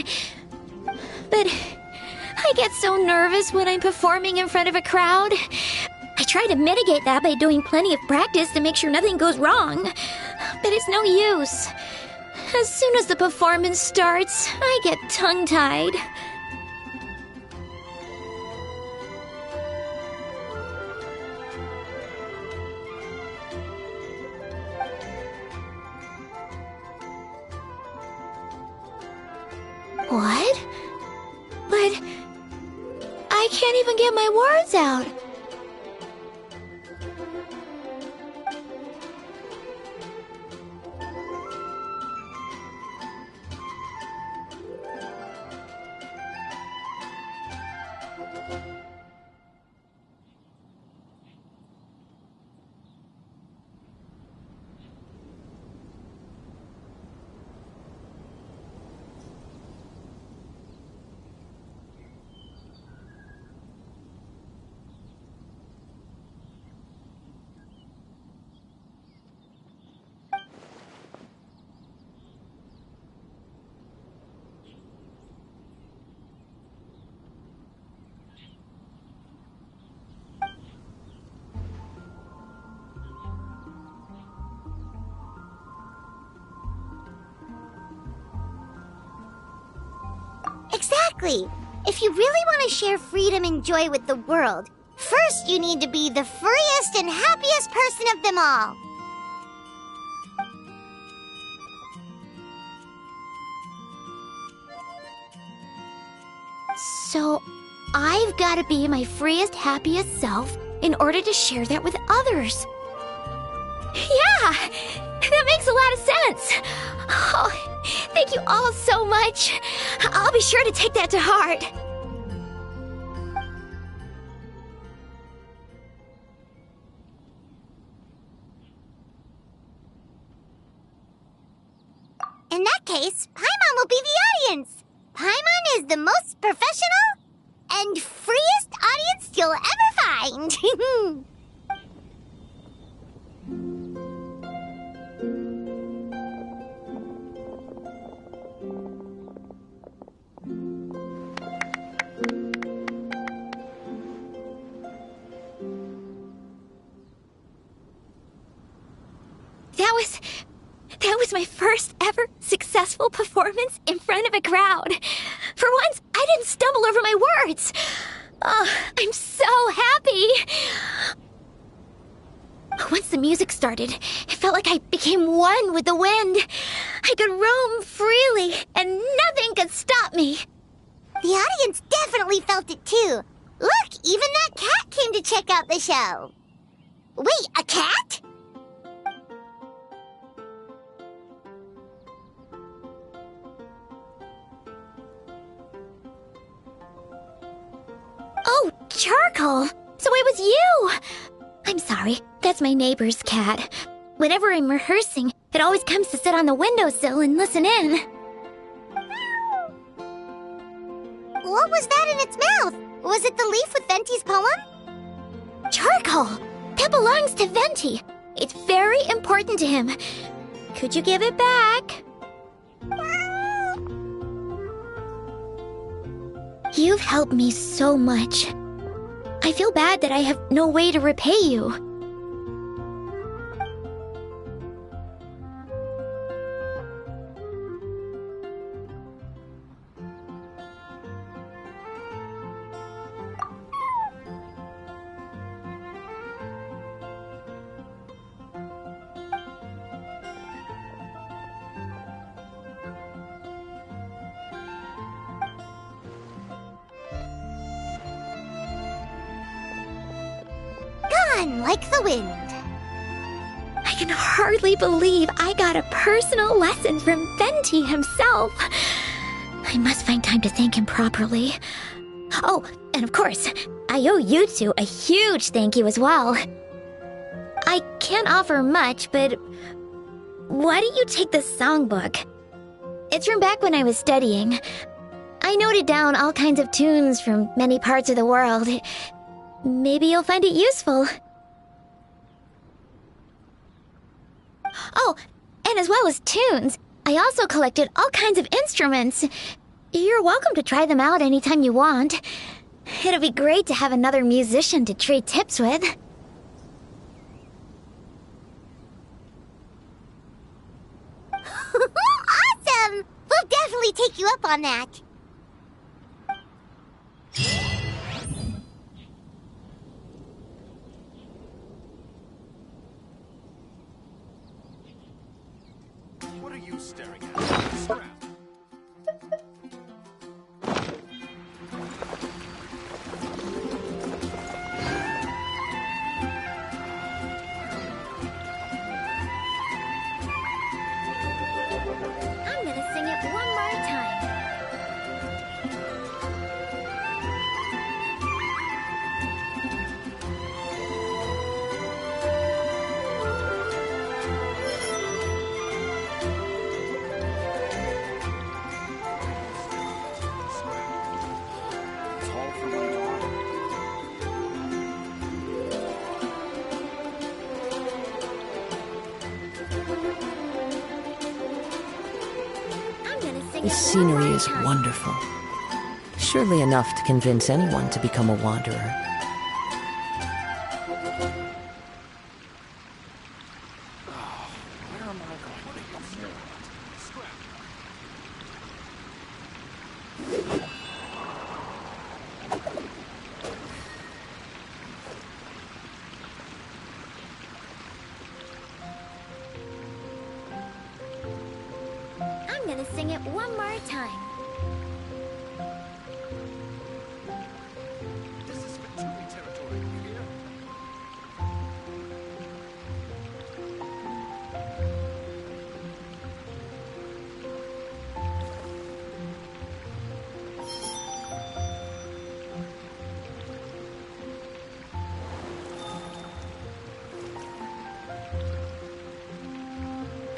But I get so nervous when I'm performing in front of a crowd. I try to mitigate that by doing plenty of practice to make sure nothing goes wrong. But it's no use. As soon as the performance starts, I get tongue-tied. What? But I can't even get my words out. Exactly. If you really want to share freedom and joy with the world, first you need to be the freest and happiest person of them all. So, I've got to be my freest, happiest self in order to share that with others. Yeah! That makes a lot of sense! Oh, thank you all so much. I'll be sure to take that to heart. In that case, Paimon will be the audience. Paimon is the most professional and freest audience you'll ever find. That was my first ever successful performance in front of a crowd. For once, I didn't stumble over my words. Oh, I'm so happy. Once the music started, it felt like I became one with the wind. I could roam freely, and nothing could stop me. The audience definitely felt it too. Look, even that cat came to check out the show. Wait, a cat? Oh, Charcoal! So it was you! I'm sorry, that's my neighbor's cat. Whenever I'm rehearsing, it always comes to sit on the windowsill and listen in. What was that in its mouth? Was it the leaf with Venti's poem? Charcoal! That belongs to Venti. It's very important to him. Could you give it back? You've helped me so much. I feel bad that I have no way to repay you. Gone like the wind. I can hardly believe I got a personal lesson from Venti himself. I must find time to thank him properly. Oh, and of course, I owe you two a huge thank you as well. I can't offer much, but why don't you take this songbook? It's from back when I was studying. I noted down all kinds of tunes from many parts of the world. Maybe you'll find it useful. Oh, and as well as tunes, I also collected all kinds of instruments. You're welcome to try them out anytime you want. It'll be great to have another musician to trade tips with. Awesome! We'll definitely take you up on that. What are you staring at? Scrap. I'm gonna sing it one more time. Tall for one guard. I'm gonna sing The it scenery one more is time. wonderful. Surely enough to convince anyone to become a wanderer. Where am I going? What are you staring at? Scrap. gonna sing it one more time. This is Victory territory, you hear?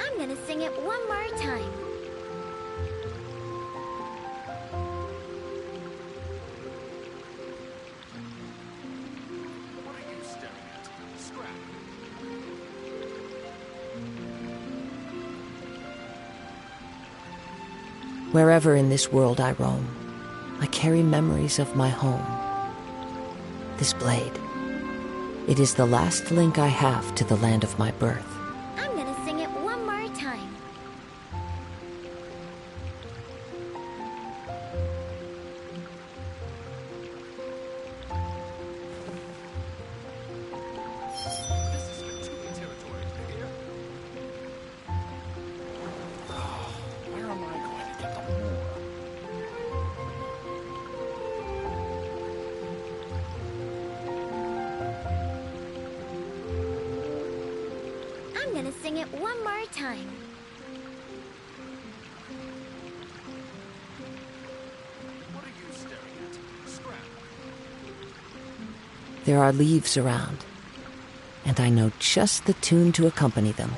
I'm gonna sing it one more time. What are you staring at? Scrap. Wherever in this world I roam, I carry memories of my home. This blade. It is the last link I have to the land of my birth. I'm gonna sing it one more time. This is Victory territory, you hear? Where am I going to get the more? I'm gonna sing it one more time. What are you staring at? Scrap. There are leaves around, and I know just the tune to accompany them,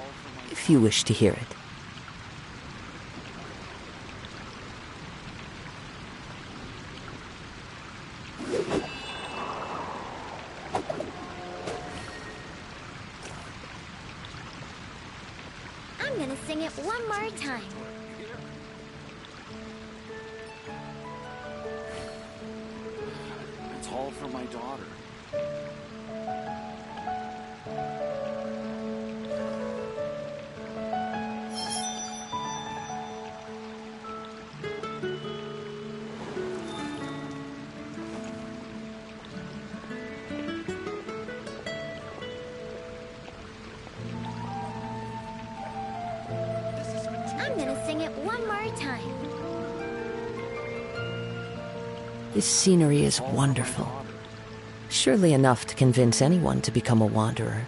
if you wish to hear it. I'm gonna sing it one more time. It's all for my daughter. This is Victory I'm gonna sing it one more time. This scenery is wonderful. Surely enough to convince anyone to become a wanderer.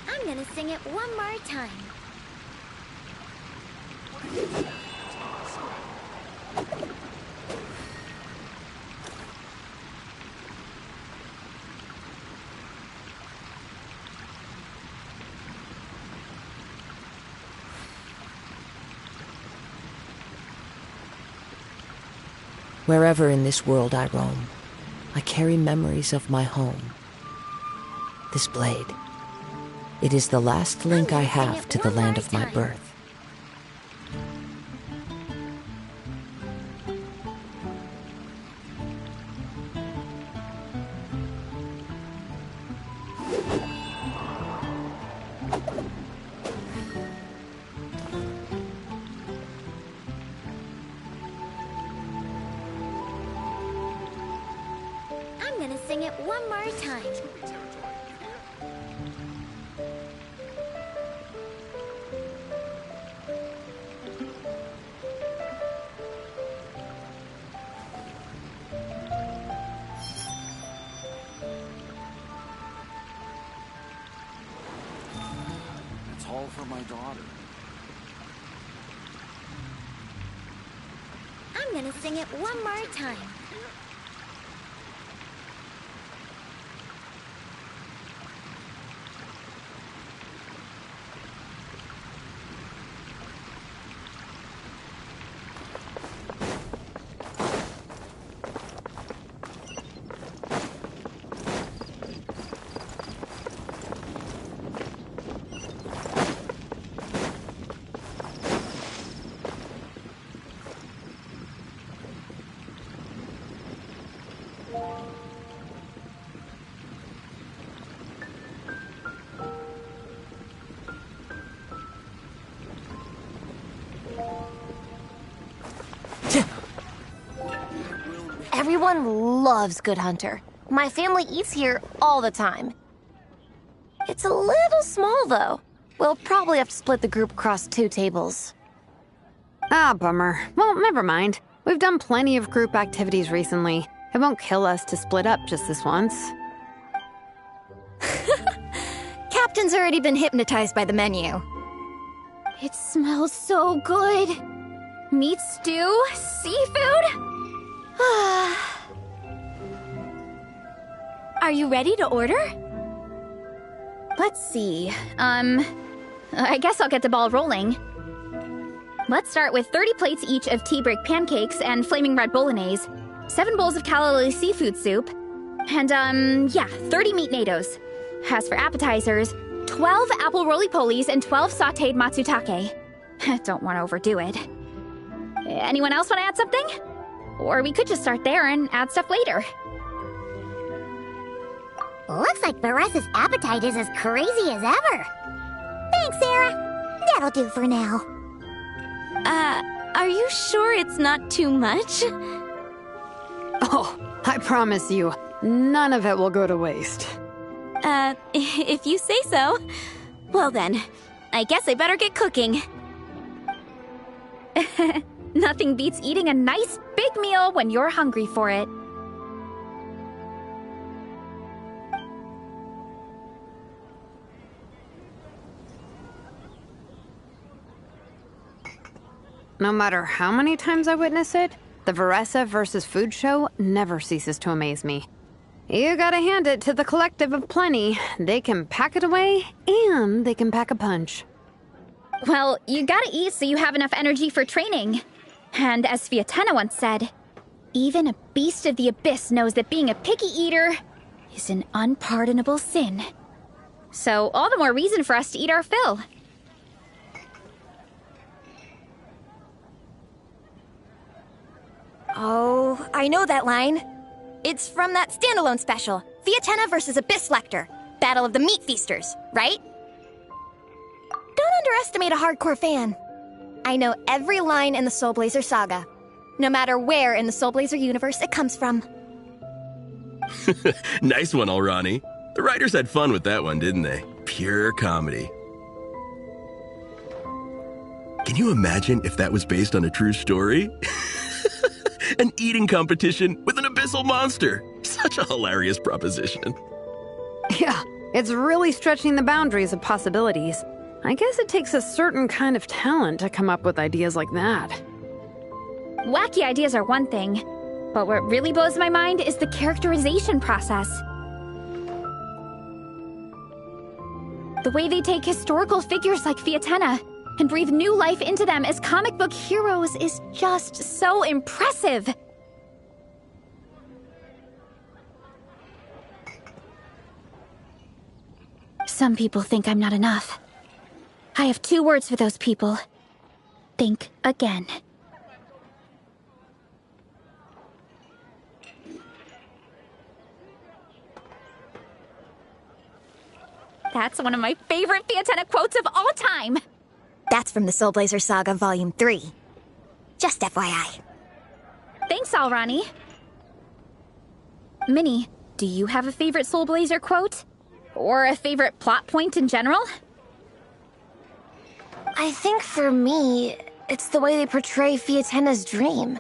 I'm gonna sing it one more time. Wherever in this world I roam, I carry memories of my home. This blade. It is the last link I have to the land of my birth. I'm gonna sing it one more time. territory, you hear? It's all for my daughter. I'm gonna sing it one more time. Everyone loves Good Hunter. My family eats here all the time. It's a little small, though. We'll probably have to split the group across 2 tables. Ah, bummer. Well, never mind. We've done plenty of group activities recently. It won't kill us to split up just this once. Captain's already been hypnotized by the menu. It smells so good. Meat stew? Seafood? Are you ready to order? Let's see. I guess I'll get the ball rolling. Let's start with 30 plates each of tea break pancakes and flaming red bolognese, 7 bowls of calla lily seafood soup, and 30 meat nados. As for appetizers, 12 apple roly-polies and 12 sautéed matsutake. Don't want to overdo it. Anyone else want to add something? Or we could just start there and add stuff later. Looks like Varessa's appetite is as crazy as ever. Thanks, Sarah. That'll do for now. Are you sure it's not too much? Oh, I promise you, none of it will go to waste. If you say so. Well then, I guess I better get cooking. Nothing beats eating a nice big meal when you're hungry for it. No matter how many times I witness it, the Varessa versus food show never ceases to amaze me. You gotta hand it to the collective of plenty. They can pack it away, and they can pack a punch. Well, you gotta eat so you have enough energy for training. And as Fiatena once said, even a beast of the abyss knows that being a picky eater is an unpardonable sin. So all the more reason for us to eat our fill. Oh, I know that line. It's from that standalone special, Fiatena versus Abyss Lecter, Battle of the Meat Feasters, right? Don't underestimate a hardcore fan. I know every line in the Soulblazer saga, no matter where in the Soulblazer universe it comes from. Nice one, Alrani. The writers had fun with that one, didn't they? Pure comedy. Can you imagine if that was based on a true story? An eating competition with an abyssal monster. Such a hilarious proposition. Yeah, it's really stretching the boundaries of possibilities. I guess it takes a certain kind of talent to come up with ideas like that. Wacky ideas are one thing, but what really blows my mind is the characterization process. The way they take historical figures like Fiatena and breathe new life into them as comic book heroes is just so impressive. Some people think I'm not enough. I have 2 words for those people. Think again. That's one of my favorite Fiatena quotes of all time. That's from the Soulblazer Saga Volume 3. Just FYI. Thanks, Alrani. Minnie, do you have a favorite Soulblazer quote? Or a favorite plot point in general? I think for me, it's the way they portray Fiatena's dream.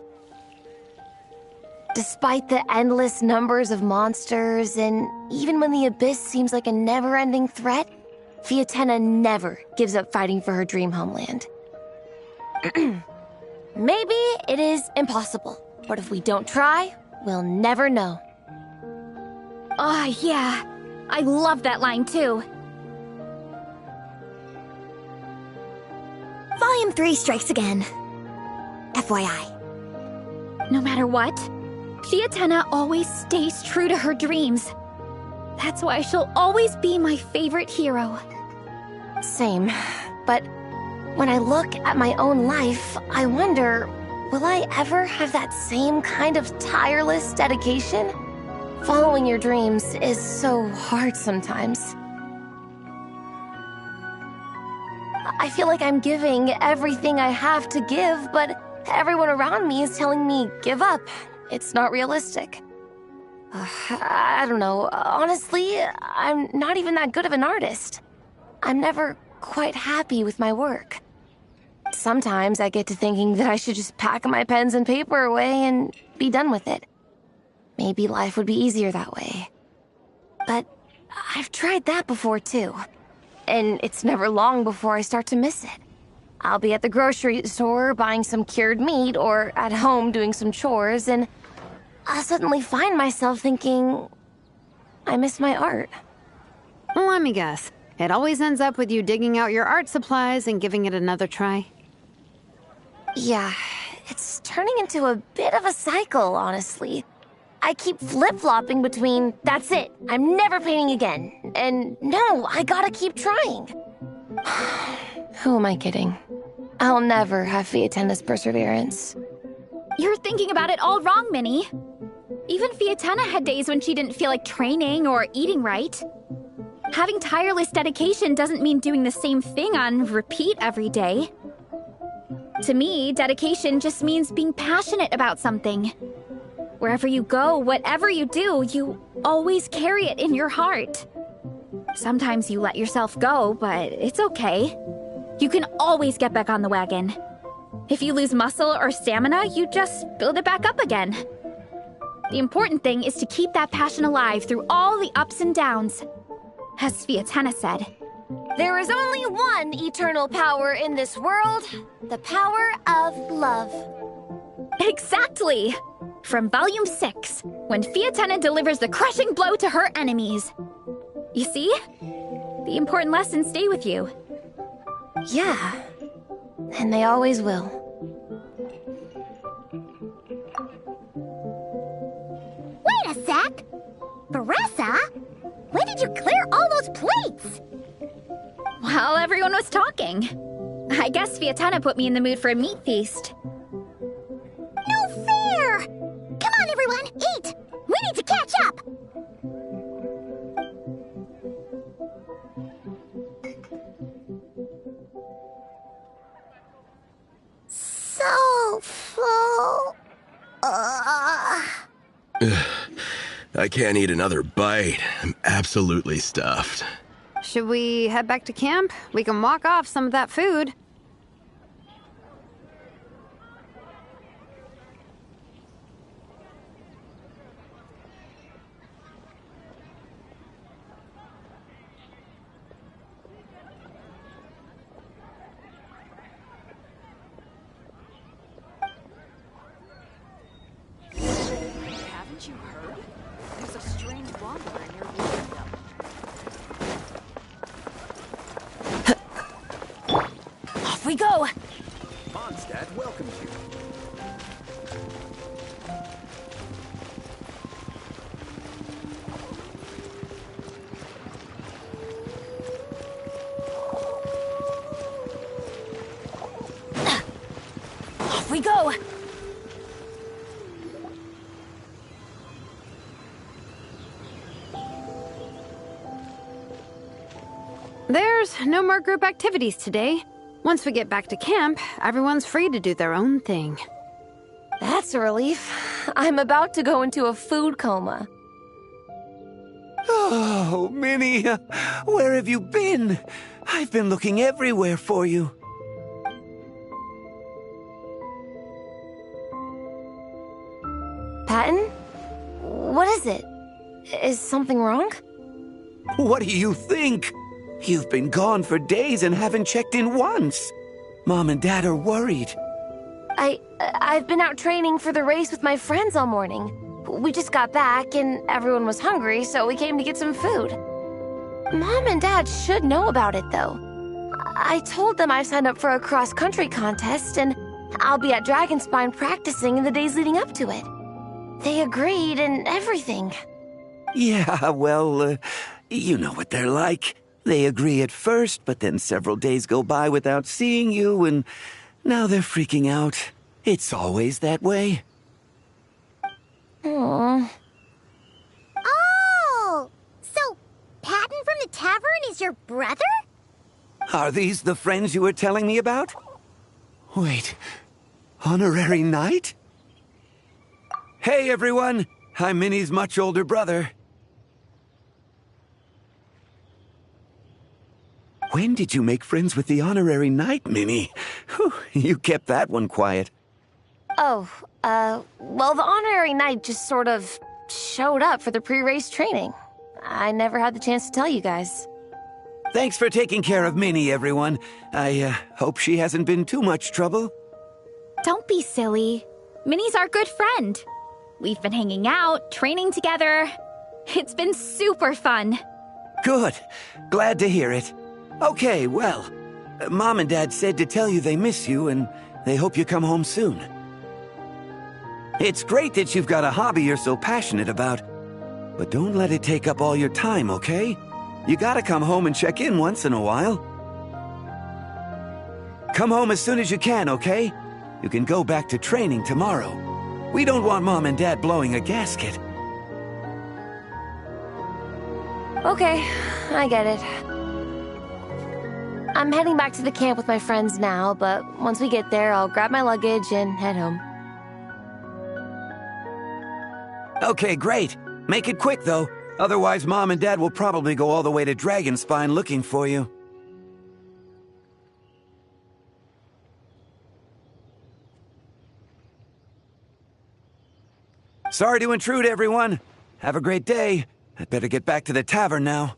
Despite the endless numbers of monsters, and even when the Abyss seems like a never-ending threat, Fiatena never gives up fighting for her dream homeland. Maybe it is impossible, but if we don't try, we'll never know. Yeah. I love that line too. Volume 3 strikes again. FYI. No matter what, Fiatena always stays true to her dreams. That's why she'll always be my favorite hero. Same. But when I look at my own life, I wonder, will I ever have that same kind of tireless dedication? Following your dreams is so hard sometimes. I feel like I'm giving everything I have to give, but everyone around me is telling me give up, It's not realistic. I don't know. Honestly, I'm not even that good of an artist. I'm never quite happy with my work. Sometimes I get to thinking that I should just pack my pens and paper away and be done with it. Maybe life would be easier that way. But I've tried that before too. And it's never long before I start to miss it. I'll be at the grocery store buying some cured meat or at home doing some chores, and I'll suddenly find myself thinking, I miss my art. Let me guess. It always ends up with you digging out your art supplies and giving it another try. Yeah, it's turning into a bit of a cycle, honestly. I keep flip-flopping between, that's it, I'm never painting again, and no, I gotta keep trying. Who am I kidding? I'll never have Fiatenna's perseverance. You're thinking about it all wrong, Minnie. Even Fiatenna had days when she didn't feel like training or eating right. Having tireless dedication doesn't mean doing the same thing on repeat every day. To me, dedication just means being passionate about something. Wherever you go, whatever you do, you always carry it in your heart. Sometimes you let yourself go, but it's okay. You can always get back on the wagon. If you lose muscle or stamina, you just build it back up again. The important thing is to keep that passion alive through all the ups and downs. As Fiatenna said, there is only one eternal power in this world, the power of love. Exactly! From Volume 6, when Fiatenna delivers the crushing blow to her enemies. You see? The important lessons stay with you. Yeah, and they always will. Wait a sec! Veressa? When did you clear all those plates? While everyone was talking. I guess Fiatenna put me in the mood for a meat feast. No fair! Come on, everyone, eat! We need to catch up! So full. I can't eat another bite. I'm absolutely stuffed. Should we head back to camp? We can walk off some of that food. Haven't you heard? There's a strange wanderer near the window. Off we go! Mondstadt welcomes you. Off we go! There's no more group activities today. Once we get back to camp, everyone's free to do their own thing. That's a relief. I'm about to go into a food coma. Oh, Minnie, where have you been? I've been looking everywhere for you. Patton? What is it? Is something wrong? What do you think? You've been gone for days and haven't checked in once. Mom and Dad are worried. I've been out training for the race with my friends all morning. We just got back and everyone was hungry, so we came to get some food. Mom and Dad should know about it, though. I told them I signed up for a cross-country contest and I'll be at Dragonspine practicing in the days leading up to it. They agreed and everything. Yeah, well, you know what they're like. They agree at first, but then several days go by without seeing you, and now they're freaking out. It's always that way. Aww. Oh! So, Patton from the tavern is your brother? Are these the friends you were telling me about? Wait, honorary knight? Hey, everyone. I'm Minnie's much older brother. When did you make friends with the honorary knight, Minnie? Whew, you kept that one quiet. Oh, well, the honorary knight just sort of showed up for the pre-race training. I never had the chance to tell you guys. Thanks for taking care of Minnie, everyone. I hope she hasn't been too much trouble. Don't be silly. Minnie's our good friend. We've been hanging out, training together. It's been super fun. Good. Glad to hear it. Okay, well, Mom and Dad said to tell you they miss you and they hope you come home soon. It's great that you've got a hobby you're so passionate about, but don't let it take up all your time, okay? You gotta come home and check in once in a while. Come home as soon as you can, okay? You can go back to training tomorrow. We don't want Mom and Dad blowing a gasket. Okay, I get it. I'm heading back to the camp with my friends now, but once we get there, I'll grab my luggage and head home. Okay, great. Make it quick, though. Otherwise, Mom and Dad will probably go all the way to Dragonspine looking for you. Sorry to intrude, everyone. Have a great day. I'd better get back to the tavern now.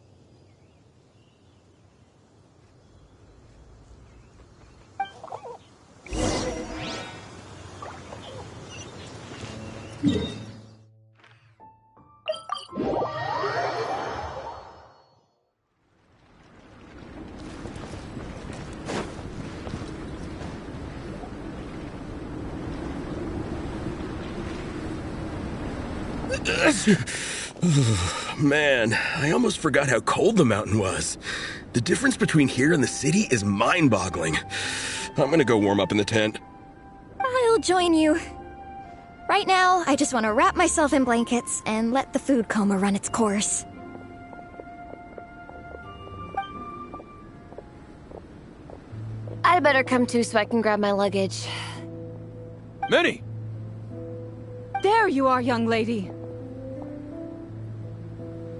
Man, I almost forgot how cold the mountain was. The difference between here and the city is mind-boggling. I'm gonna go warm up in the tent. I'll join you. Right now, I just want to wrap myself in blankets and let the food coma run its course. I'd better come too so I can grab my luggage. Minnie! There you are, young lady.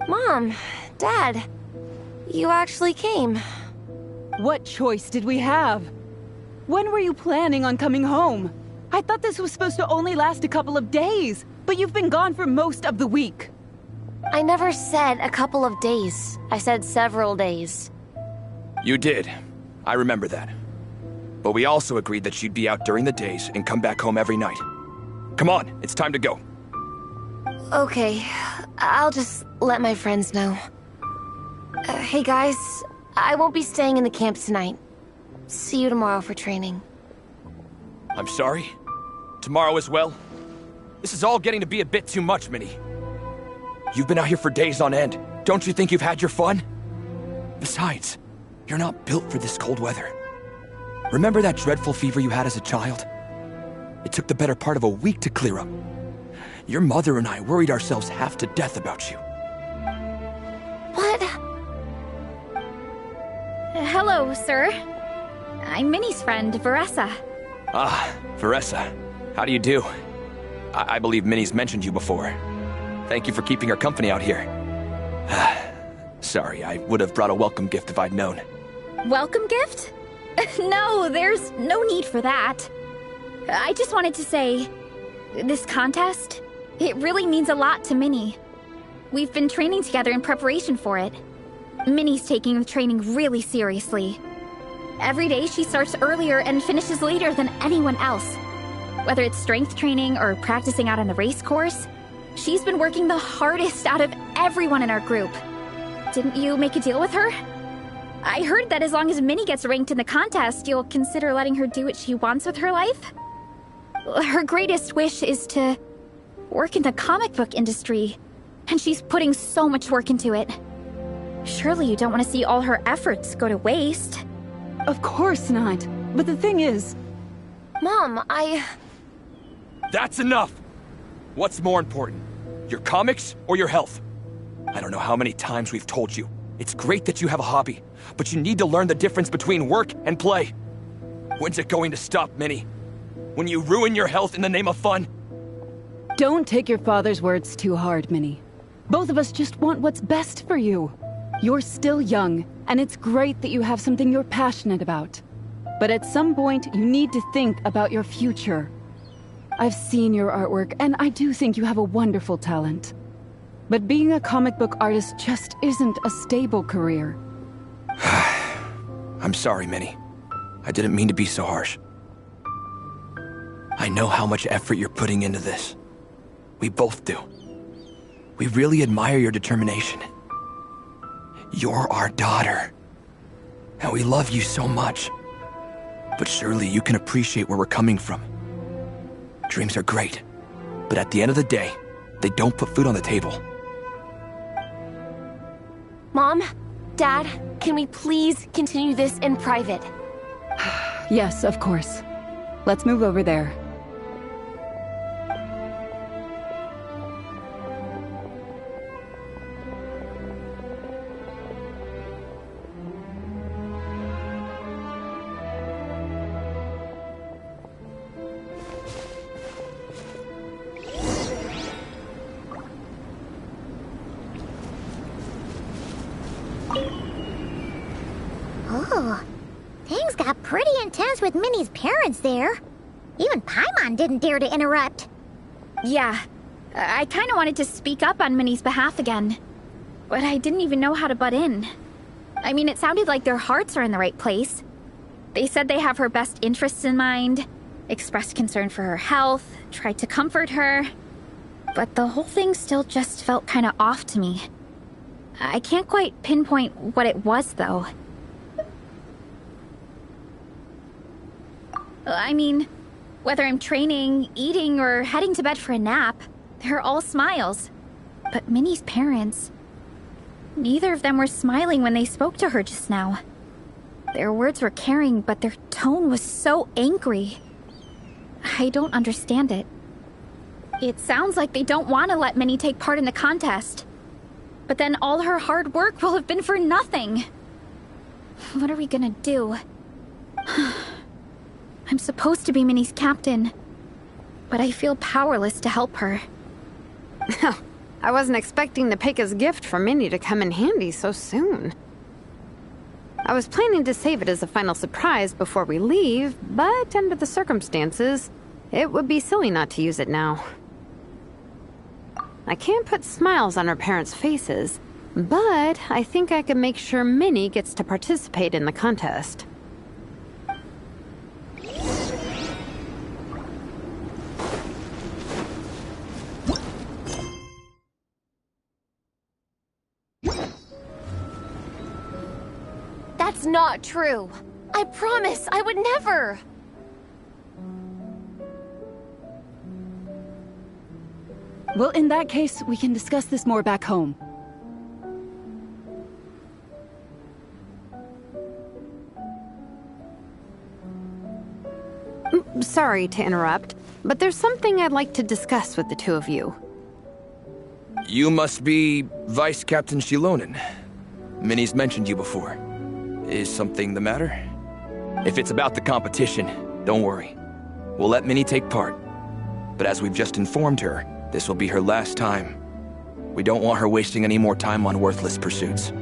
Mom, Dad, you actually came. What choice did we have? When were you planning on coming home? I thought this was supposed to only last a couple of days, but you've been gone for most of the week. I never said a couple of days. I said several days. You did. I remember that. But we also agreed that she'd be out during the days and come back home every night. Come on, it's time to go. Okay, I'll just let my friends know. Hey guys, I won't be staying in the camp tonight. See you tomorrow for training. I'm sorry? Tomorrow as well? This is all getting to be a bit too much, Minnie. You've been out here for days on end. Don't you think you've had your fun? Besides, you're not built for this cold weather. Remember that dreadful fever you had as a child? It took the better part of a week to clear up. Your mother and I worried ourselves half to death about you. What? Hello, sir. I'm Minnie's friend, Veressa. Ah, Veressa. How do you do? I believe Minnie's mentioned you before. Thank you for keeping her company out here. Sorry, I would have brought a welcome gift if I'd known. Welcome gift? No, there's no need for that. I just wanted to say, this contest, it really means a lot to Minnie. We've been training together in preparation for it. Minnie's taking the training really seriously. Every day she starts earlier and finishes later than anyone else. Whether it's strength training or practicing out on the race course, she's been working the hardest out of everyone in our group. Didn't you make a deal with her? I heard that as long as Minnie gets ranked in the contest, you'll consider letting her do what she wants with her life? Her greatest wish is to work in the comic book industry, and she's putting so much work into it. Surely you don't want to see all her efforts go to waste. Of course not. But the thing is... Mom, That's enough! What's more important, your comics or your health? I don't know how many times we've told you. It's great that you have a hobby, but you need to learn the difference between work and play. When's it going to stop, Minnie? When you ruin your health in the name of fun? Don't take your father's words too hard, Minnie. Both of us just want what's best for you. You're still young, and it's great that you have something you're passionate about. But at some point, you need to think about your future. I've seen your artwork, and I do think you have a wonderful talent. But being a comic book artist just isn't a stable career. I'm sorry, Minnie. I didn't mean to be so harsh. I know how much effort you're putting into this. We both do. We really admire your determination. You're our daughter. And we love you so much. But surely you can appreciate where we're coming from. Dreams are great. But at the end of the day, they don't put food on the table. Mom, Dad, can we please continue this in private? Yes, of course. Let's move over there. Oh, things got pretty intense with Minnie's parents there. Even Paimon didn't dare to interrupt. Yeah, I kind of wanted to speak up on Minnie's behalf again. But I didn't even know how to butt in. I mean, it sounded like their hearts are in the right place. They said they have her best interests in mind, expressed concern for her health, tried to comfort her. But the whole thing still just felt kind of off to me. I can't quite pinpoint what it was, though. I mean, whether I'm training, eating, or heading to bed for a nap, they're all smiles. But Minnie's parents... neither of them were smiling when they spoke to her just now. Their words were caring, but their tone was so angry. I don't understand it. It sounds like they don't want to let Minnie take part in the contest. But then all her hard work will have been for nothing. What are we gonna do? I'm supposed to be Minnie's captain, but I feel powerless to help her. I wasn't expecting the Peka's gift for Minnie to come in handy so soon. I was planning to save it as a final surprise before we leave, but under the circumstances, it would be silly not to use it now. I can't put smiles on her parents' faces, but I think I can make sure Minnie gets to participate in the contest. That's not true. I promise I would never. Well, in that case, we can discuss this more back home. Sorry to interrupt, but there's something I'd like to discuss with the two of you. You must be Vice Captain Shilonen. Minnie's mentioned you before. Is something the matter? If it's about the competition, don't worry. We'll let Minnie take part. But as we've just informed her, this will be her last time. We don't want her wasting any more time on worthless pursuits.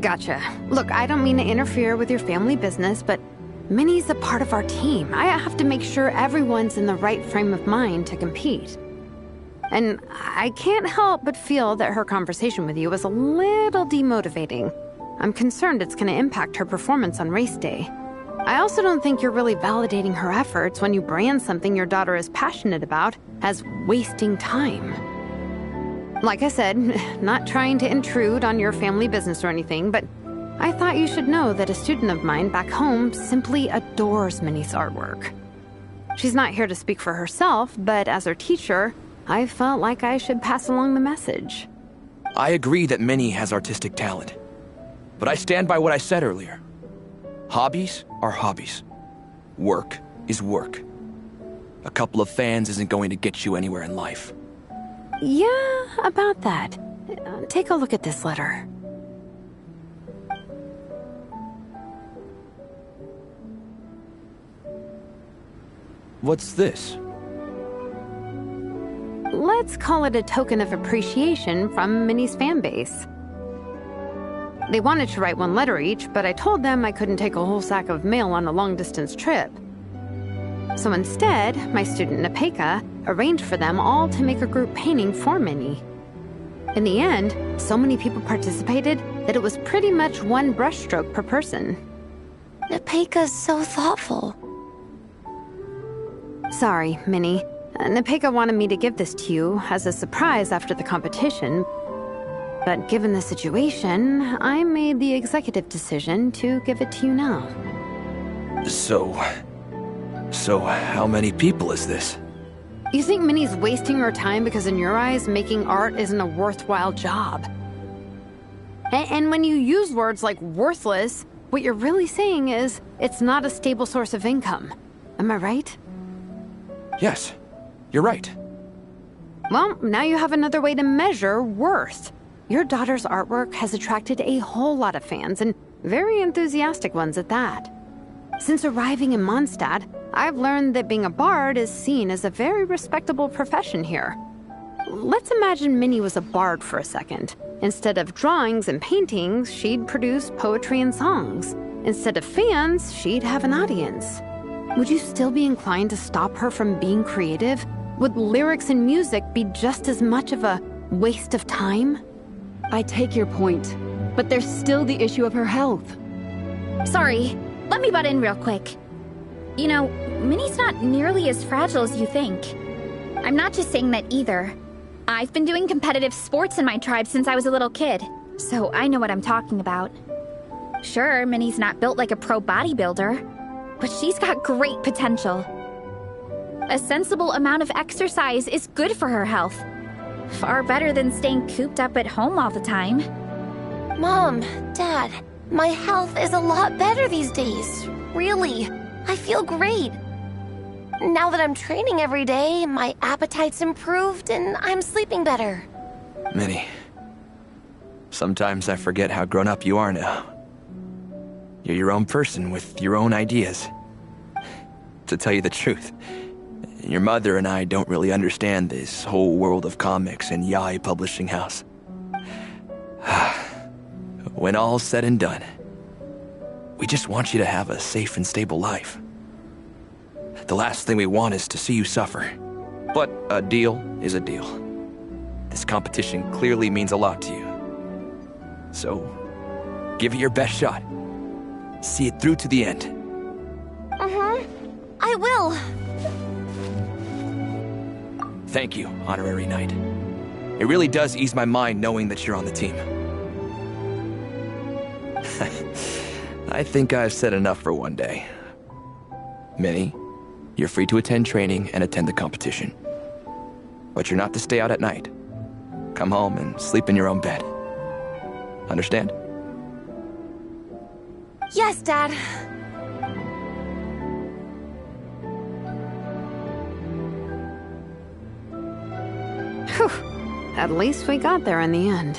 Gotcha. Look, I don't mean to interfere with your family business, but Minnie's a part of our team. I have to make sure everyone's in the right frame of mind to compete. And I can't help but feel that her conversation with you was a little demotivating. I'm concerned it's going to impact her performance on race day. I also don't think you're really validating her efforts when you brand something your daughter is passionate about as wasting time. Like I said, not trying to intrude on your family business or anything, but I thought you should know that a student of mine back home simply adores Minnie's artwork. She's not here to speak for herself, but as her teacher, I felt like I should pass along the message. I agree that Minnie has artistic talent. But I stand by what I said earlier. Hobbies are hobbies. Work is work. A couple of fans isn't going to get you anywhere in life. Yeah, about that. Take a look at this letter. What's this? let's call it a token of appreciation from Minnie's fan base. They wanted to write one letter each, but I told them I couldn't take a whole sack of mail on a long-distance trip. So instead, my student Nepeka arranged for them all to make a group painting for Minnie. In the end, so many people participated that it was pretty much one brushstroke per person. Nepeka's so thoughtful. Sorry, Minnie. Nepeka wanted me to give this to you as a surprise after the competition, but given the situation, I made the executive decision to give it to you now. So how many people is this? You think Minnie's wasting her time because in your eyes, making art isn't a worthwhile job? And when you use words like worthless, what you're really saying is it's not a stable source of income. Am I right? Yes, you're right. Well, now you have another way to measure worth. Your daughter's artwork has attracted a whole lot of fans, and very enthusiastic ones at that. Since arriving in Mondstadt, I've learned that being a bard is seen as a very respectable profession here. Let's imagine Minnie was a bard for a second. Instead of drawings and paintings, she'd produce poetry and songs. Instead of fans, she'd have an audience. Would you still be inclined to stop her from being creative? Would lyrics and music be just as much of a waste of time? I take your point, but there's still the issue of her health. Sorry, let me butt in real quick. You know, Minnie's not nearly as fragile as you think. I'm not just saying that either. I've been doing competitive sports in my tribe since I was a little kid, so I know what I'm talking about. Sure, Minnie's not built like a pro bodybuilder, but she's got great potential. A sensible amount of exercise is good for her health. Far better than staying cooped up at home all the time. Mom, Dad, my health is a lot better these days. Really, I feel great. Now that I'm training every day, my appetite's improved and I'm sleeping better. Minnie, sometimes I forget how grown up you are now. You're your own person with your own ideas. To tell you the truth, your mother and I don't really understand this whole world of comics and Yaoi Publishing House. When all's said and done, we just want you to have a safe and stable life. The last thing we want is to see you suffer. But a deal is a deal. This competition clearly means a lot to you. So, give it your best shot. See it through to the end. I will. Thank you, Honorary Knight. It really does ease my mind knowing that you're on the team. I think I've said enough for one day. Minnie, you're free to attend training and attend the competition. But you're not to stay out at night. Come home and sleep in your own bed. Understand? Yes, Dad. Whew. At least we got there in the end.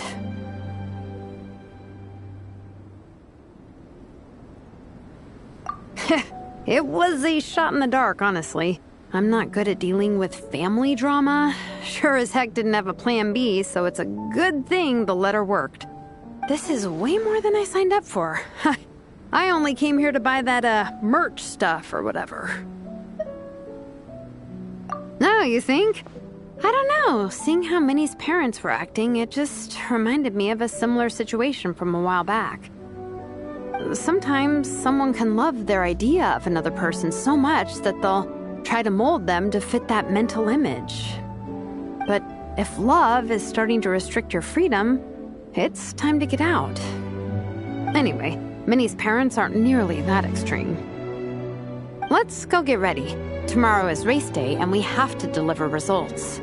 It was a shot in the dark, honestly. I'm not good at dealing with family drama. Sure as heck didn't have a plan B, so it's a good thing the letter worked. This is way more than I signed up for. I only came here to buy that, merch stuff or whatever. No, you think? I don't know. Seeing how Minnie's parents were acting, it just reminded me of a similar situation from a while back. Sometimes someone can love their idea of another person so much that they'll try to mold them to fit that mental image. But if love is starting to restrict your freedom, it's time to get out. Anyway, Minnie's parents aren't nearly that extreme. Let's go get ready. Tomorrow is race day and we have to deliver results.